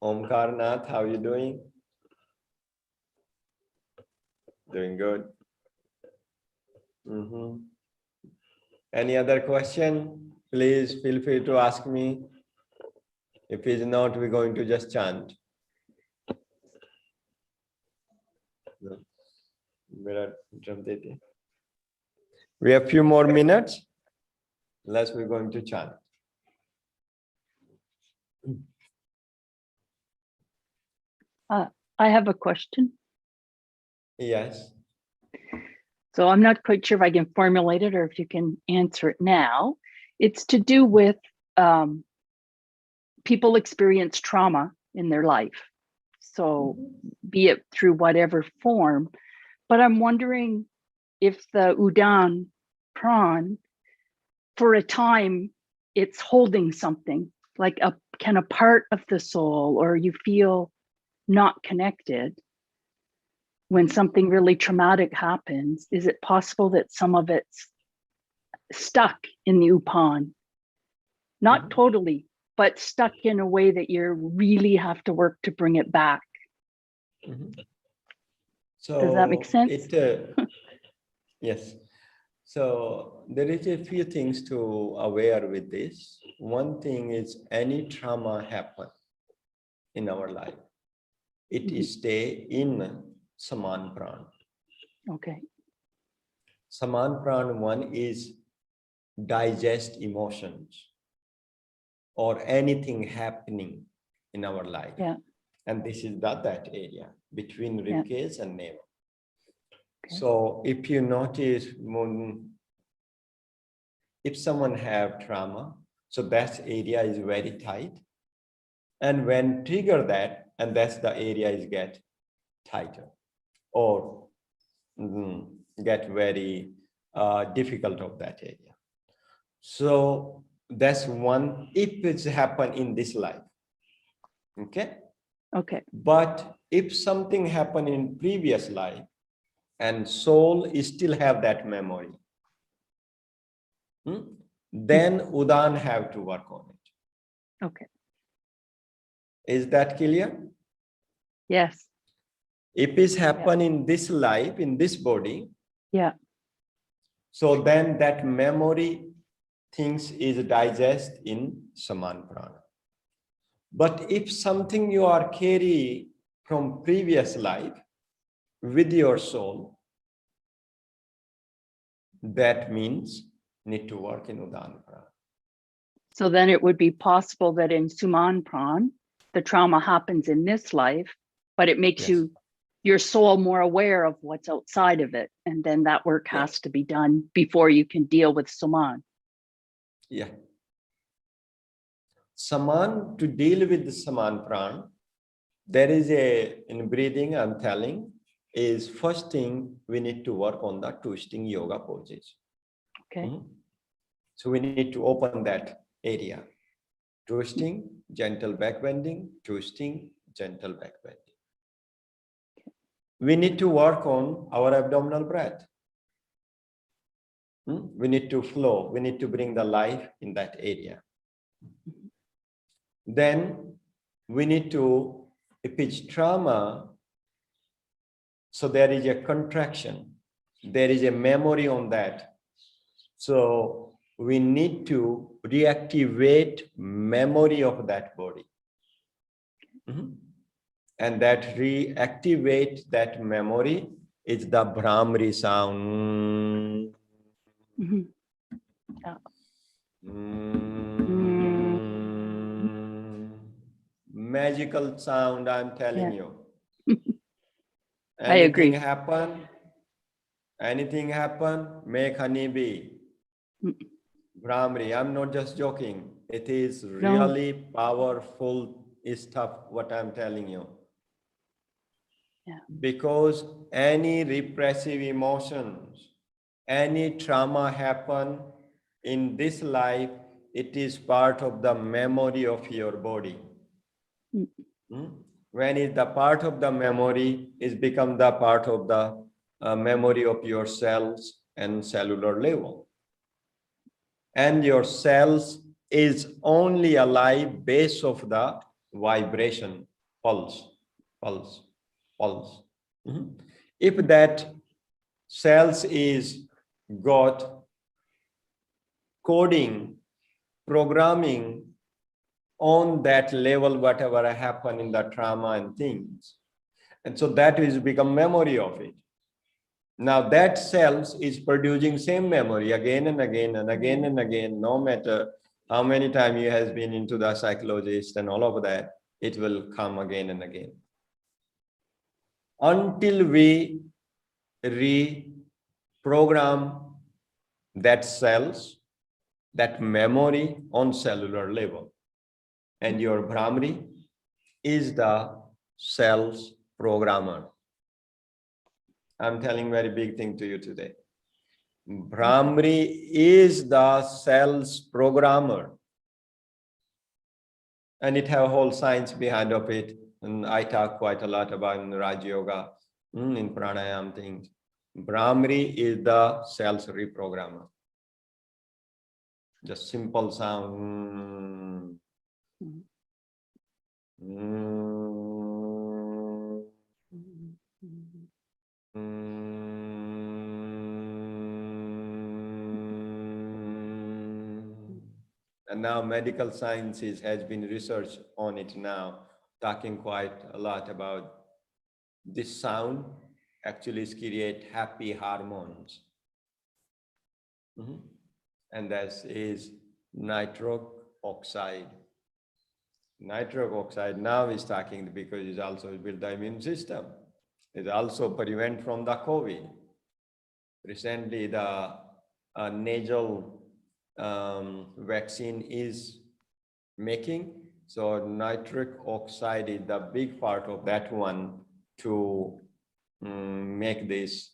Omkarnath, how are you doing? Doing good. Any other question? please feel free to ask me. If it's not, we're going to just chant. We have a few more minutes. Unless we're going to chant. I have a question. Yes. So I'm not quite sure if I can formulate it or if you can answer it now. It's to do with people experience trauma in their life. So be it through whatever form, but I'm wondering if the Udan Pran, for a time, it's holding something, like can a part of the soul, or you feel not connected when something really traumatic happens. Is it possible that some of it's stuck in the Upan? Not totally, but stuck in a way that you really have to work to bring it back. So does that make sense? Yes. So there is a few things to aware with this. One thing is any trauma happen in our life, it stay in Saman Pran. Okay. Saman Pran one is digest emotions or anything happening in our life. Yeah. And this is that area between Rishikesh and navel. Okay. So if you notice, if someone have trauma, so that area is very tight. And when trigger that, and that's the area is get tighter or get very difficult of that area. So that's one, if it's happen in this life. Okay. Okay. But if something happened in previous life and soul is still have that memory, then Udan have to work on it. Okay. Is that clear? Yes. If it's happen in this life, in this body, so then that memory things is digest in Saman Prana. But if something you are carry from previous life with your soul, that means need to work in Udan Prana. So then it would be possible that in Suman Pran, the trauma happens in this life, but it makes your soul more aware of what's outside of it. And then that work has to be done before you can deal with Suman. Yeah. Saman, to deal with the Saman Pran, there is in breathing, I'm telling, is first thing we need to work on the twisting yoga poses. Okay. So we need to open that area. Twisting, gentle back bending, twisting, gentle back bending. We need to work on our abdominal breath. We need to flow. We need to bring the life in that area. Then we need to, if it's trauma, so there is a contraction. There is a memory on that. So we need to reactivate memory of that body. And that reactivate that memory is the Brahmari sound. Magical sound, I'm telling you. I agree. Anything happen, make honey bee. Brahmari, I'm not just joking. It is really powerful stuff, what I'm telling you. Because any repressive emotions, any trauma happen in this life, it is part of the memory of your body. When it's the part of the memory, it's become the part of the memory of your cells and cellular level. And your cells is only alive based of the vibration, pulse. If that cells is got coding programming on that level, whatever happened in the trauma and things. And so that is become memory of it. Now that cells is producing same memory again and again and again and again, no matter how many times you has been into the psychologist and all of that, it will come again and again. Until we reprogram that cells, that memory on cellular level. And your Brahmari is the cells programmer. I'm telling very big thing to you today. Brahmari is the cells programmer. And it have a whole science behind of it. And I talk quite a lot about in Raj Yoga, in Pranayama things. Brahmari is the cells reprogrammer. Just simple sound. And now medical sciences has been research on it now, talking quite a lot about this sound actually create happy hormones. And that is nitric oxide. Nitric oxide now is talking because it also build the immune system. It also prevent from the COVID. Recently, the nasal vaccine is making. So nitric oxide is the big part of that one to make this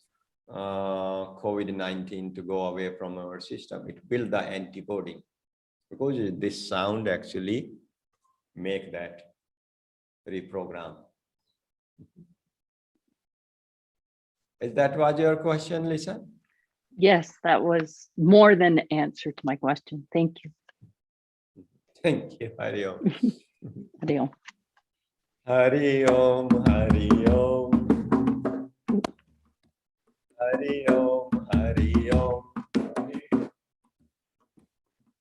COVID-19 to go away from our system. It build the antibody because this sound actually make that reprogram. Is that was your question, Lisa? Yes, that was more than an answer to my question. Thank you. Thank you. Hari Om. Hari Om. Hari Om. Hari Om. Hari Om.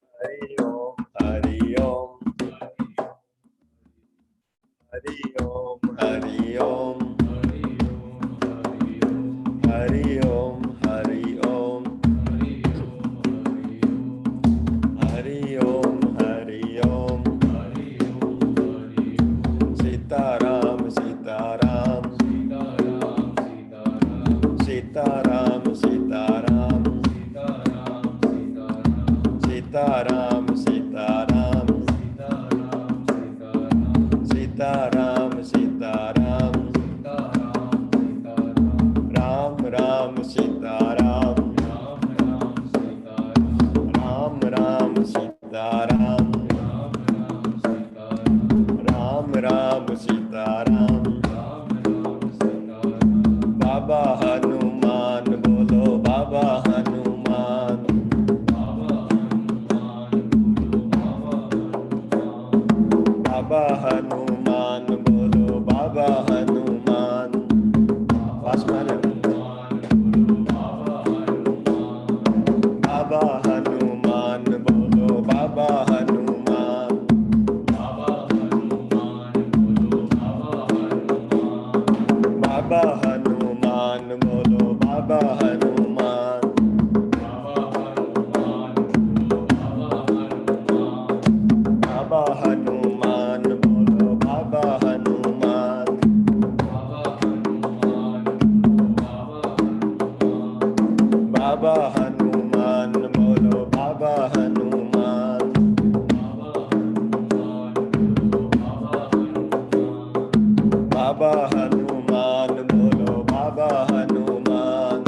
Hari Om. Hari Om. Hari Om. Hari Om. Hari Om. Hari Om. Hari Om. Hari Om. Hari Om. Sitaram. Sitaram. Sitaram. Sitaram. Sitaram. Sitaram. Sitaram. Sitaram. Ram Ram Sitaram. Ram Ram Sitaram. Ram Ram Sitaram. Baba Hanuman bolo Baba Hanuman. Baba Hanuman bolo Baba Hanuman. Vasmana. Baba Hanuman bolo Baba Hanuman. Baba Hanuman bolo Baba Hanuman. Baba Hanuman bolo Baba Hanuman. Baba Hanuman bolo Baba Hanuman. Baba Hanuman bolo Baba Hanuman.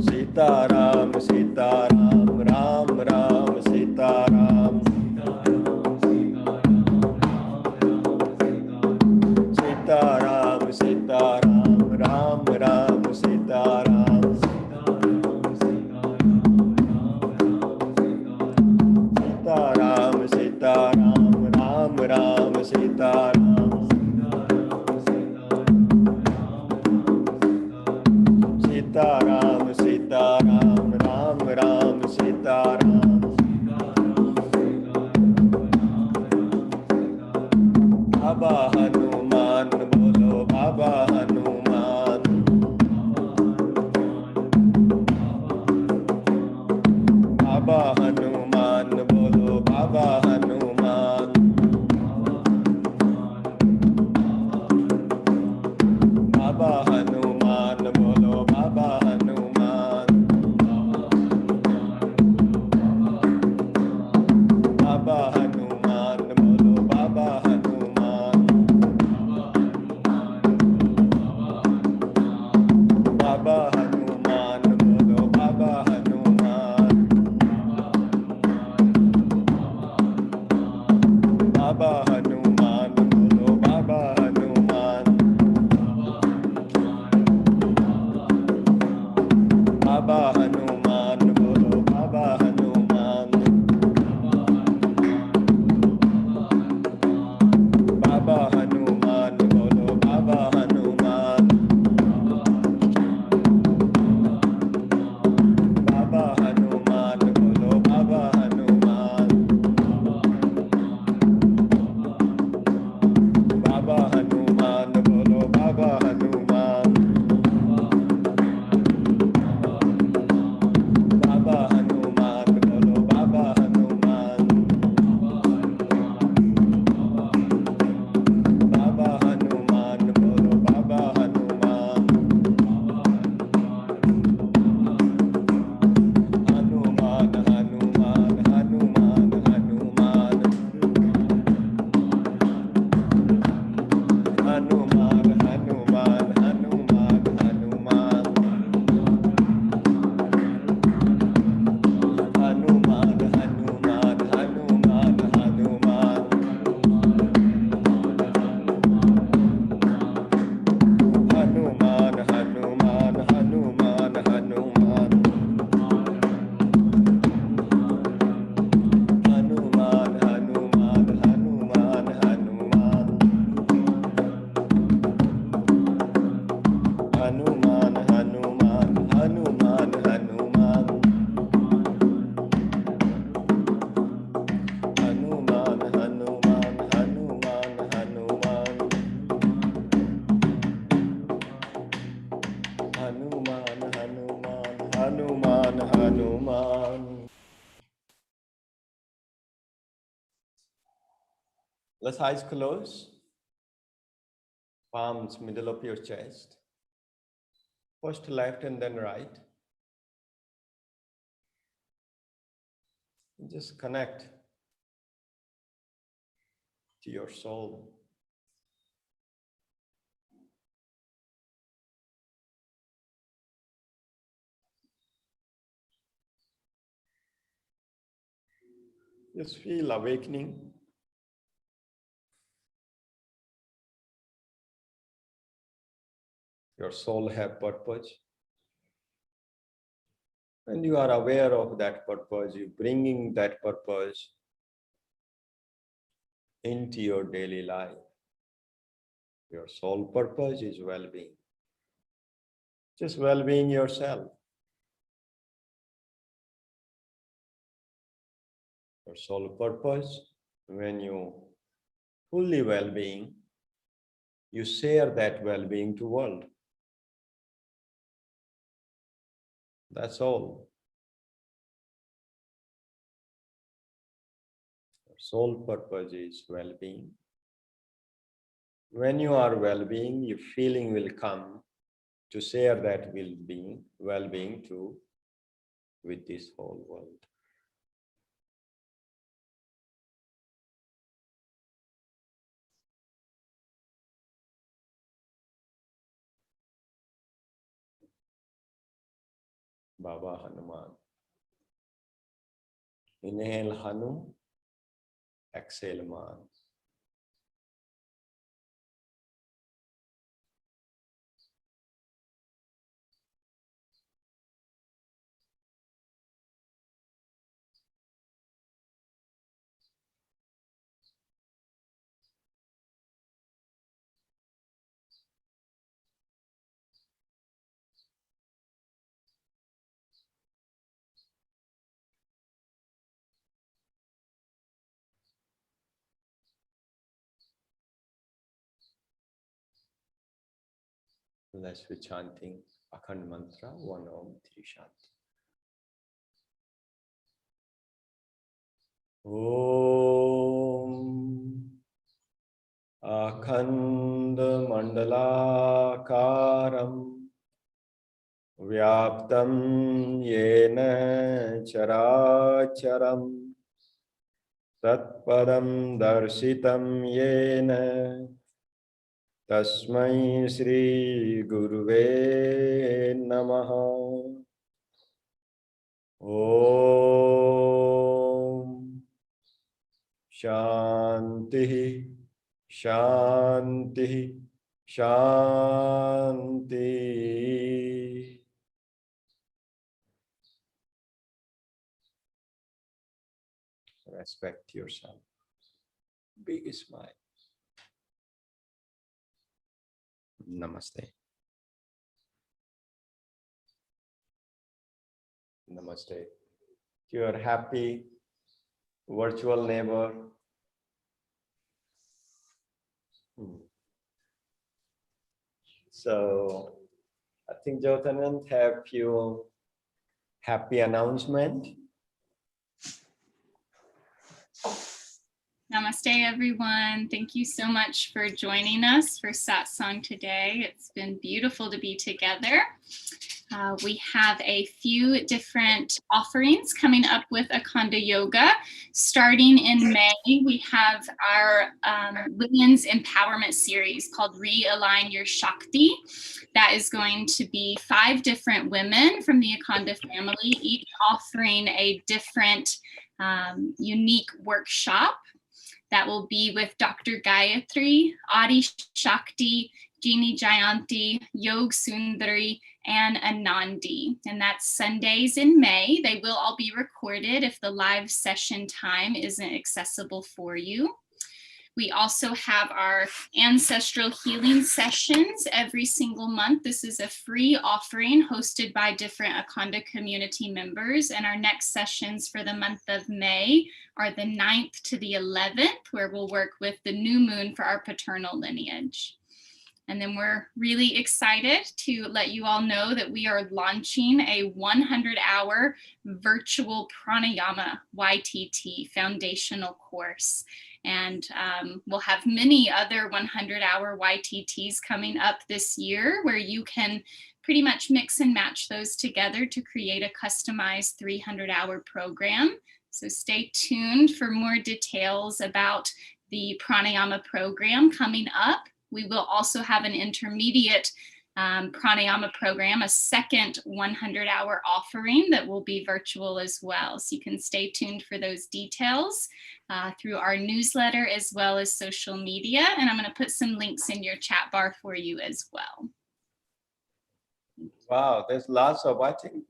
Sitaram Sitaram Ram Ram Sitaram. Sitaram Sitaram Ram Ram Sitaram. Sitaram Sitaram Ram Ram Sitaram. Sitaram Sitaram Baba Hanuman, bolo Baba Hanuman. Baba Hanuman, bolo Baba Hanuman. Baba Hanuman, bolo Baba Hanuman. Baba Hanuman, bolo Baba Hanuman. Baba Hanuman, bolo Baba Hanuman. Baba Hanuman, bolo Baba Hanuman. Baba Hanuman, bolo Baba Hanuman. Baba Hanuman, bolo Baba Hanuman. Hanuman, Hanuman, Hanuman, Hanuman. Hanuman, Hanuman, Hanuman, Hanuman. Hanuman, Hanuman, Hanuman, Hanuman. Hanuman, Hanuman, Hanuman, Hanuman. Hanuman, Hanuman, Hanuman, Hanuman. Hanuman, Hanuman, Hanuman, Hanuman. Hanuman, Hanuman, Hanuman, Hanuman. Hanuman, Hanuman, Hanuman, Hanuman. Let's eyes close. Palms middle of your chest. First left and then right. Just connect to your soul. Just feel awakening. Your soul have purpose. And you are aware of that purpose, you bringing that purpose into your daily life. Your soul purpose is well-being. Just well-being yourself. Your soul purpose, when you fully well-being, you share that well-being to world. That's all. Your soul purpose is well-being. When you are well-being, your feeling will come to share that well-being to with this whole world. Baba Hanuman. Inhale Hanu, exhale Man. Let's be chanting Akhanda mantra, 1 Om, 3 Shanti. Om Akhanda Mandalakaram Vyaptam Yena Characharam Tatpadam Darshitam Yena Tasmai Shri Guruve Namaha. Om Shanti Shanti Shanti. Respect yourself. Big smile. Namaste. Namaste. To your happy virtual neighbor. So I think Jyotanand have few happy announcement. Namaste, everyone. Thank you so much for joining us for Satsang today. It's been beautiful to be together. We have a few different offerings coming up with Akhanda Yoga. Starting in May, we have our Women's Empowerment Series called Realign Your Shakti. That is going to be 5 different women from the Akhanda family, each offering a different unique workshop. That will be with Dr. Gayatri, Adi Shakti, Jeannie Jayanti, Yog Sundari, and Anandi. And that's Sundays in May. They will all be recorded if the live session time isn't accessible for you. We also have our ancestral healing sessions every single month. This is a free offering hosted by different Akhanda community members. And our next sessions for the month of May are the 9th to the 11th, where we'll work with the new moon for our paternal lineage. And then we're really excited to let you all know that we are launching a 100-hour virtual Pranayama YTT foundational course. And we'll have many other 100-hour YTTs coming up this year where you can pretty much mix and match those together to create a customized 300-hour program. So stay tuned for more details about the Pranayama program coming up. We will also have an intermediate Pranayama program, a second 100-hour offering that will be virtual as well. So you can stay tuned for those details through our newsletter as well as social media. And I'm going to put some links in your chat bar for you as well. Wow, there's lots of, I think,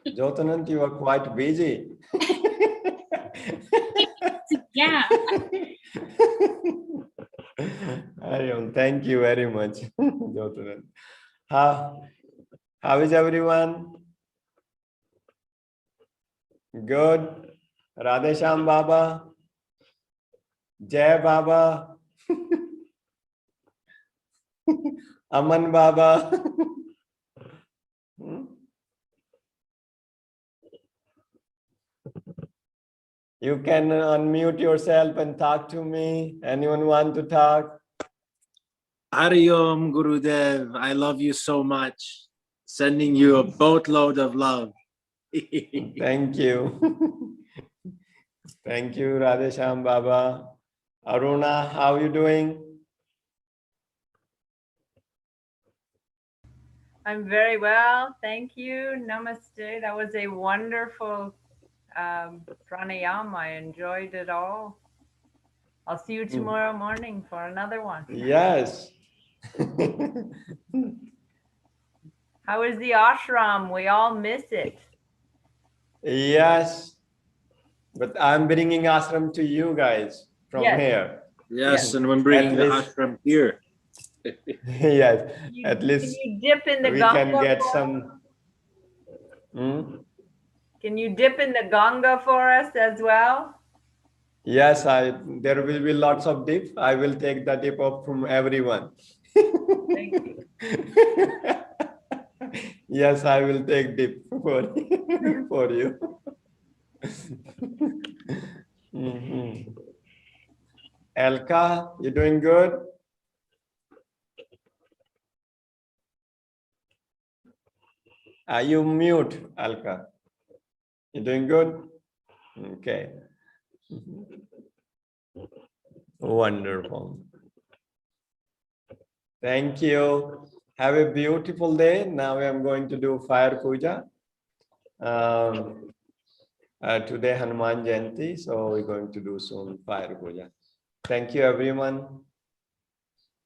Jyotanand, you are quite busy. Yeah. Thank you very much, Jyotanand. How is everyone? Good. Radhe Shyam Baba. Jai Baba. Aman Baba. You can unmute yourself and talk to me. Anyone want to talk? Hari Om, Gurudev. I love you so much. Sending you a boatload of love. Thank you. Thank you, Radhe Shyam Baba. Aruna, how are you doing? I'm very well, thank you. Namaste. That was a wonderful pranayama. I enjoyed it all. I'll see you tomorrow morning for another one. Yes. How is the ashram? We all miss it. Yes. But I'm bringing ashram to you guys from here. Yes, and I'm bringing the ashram here. Yes, at least can you dip in the we Ganga can get some. Can you dip in the Ganga for us as well? Yes, there will be lots of dip. I will take the dip up from everyone. Thank you. Yes, I will take dip for you. Elka, you doing good? Are you mute, Alka? You doing good? Okay. Wonderful. Thank you. Have a beautiful day. Now I'm going to do fire puja. Today Hanuman Jyanti, so we're going to do soon fire puja. Thank you, everyone.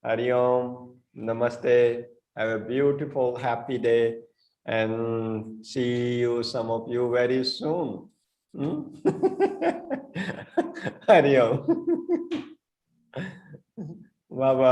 Hari Om. Namaste. Have a beautiful, happy day, and see you, some of you, very soon. Hari Om. Bye bye.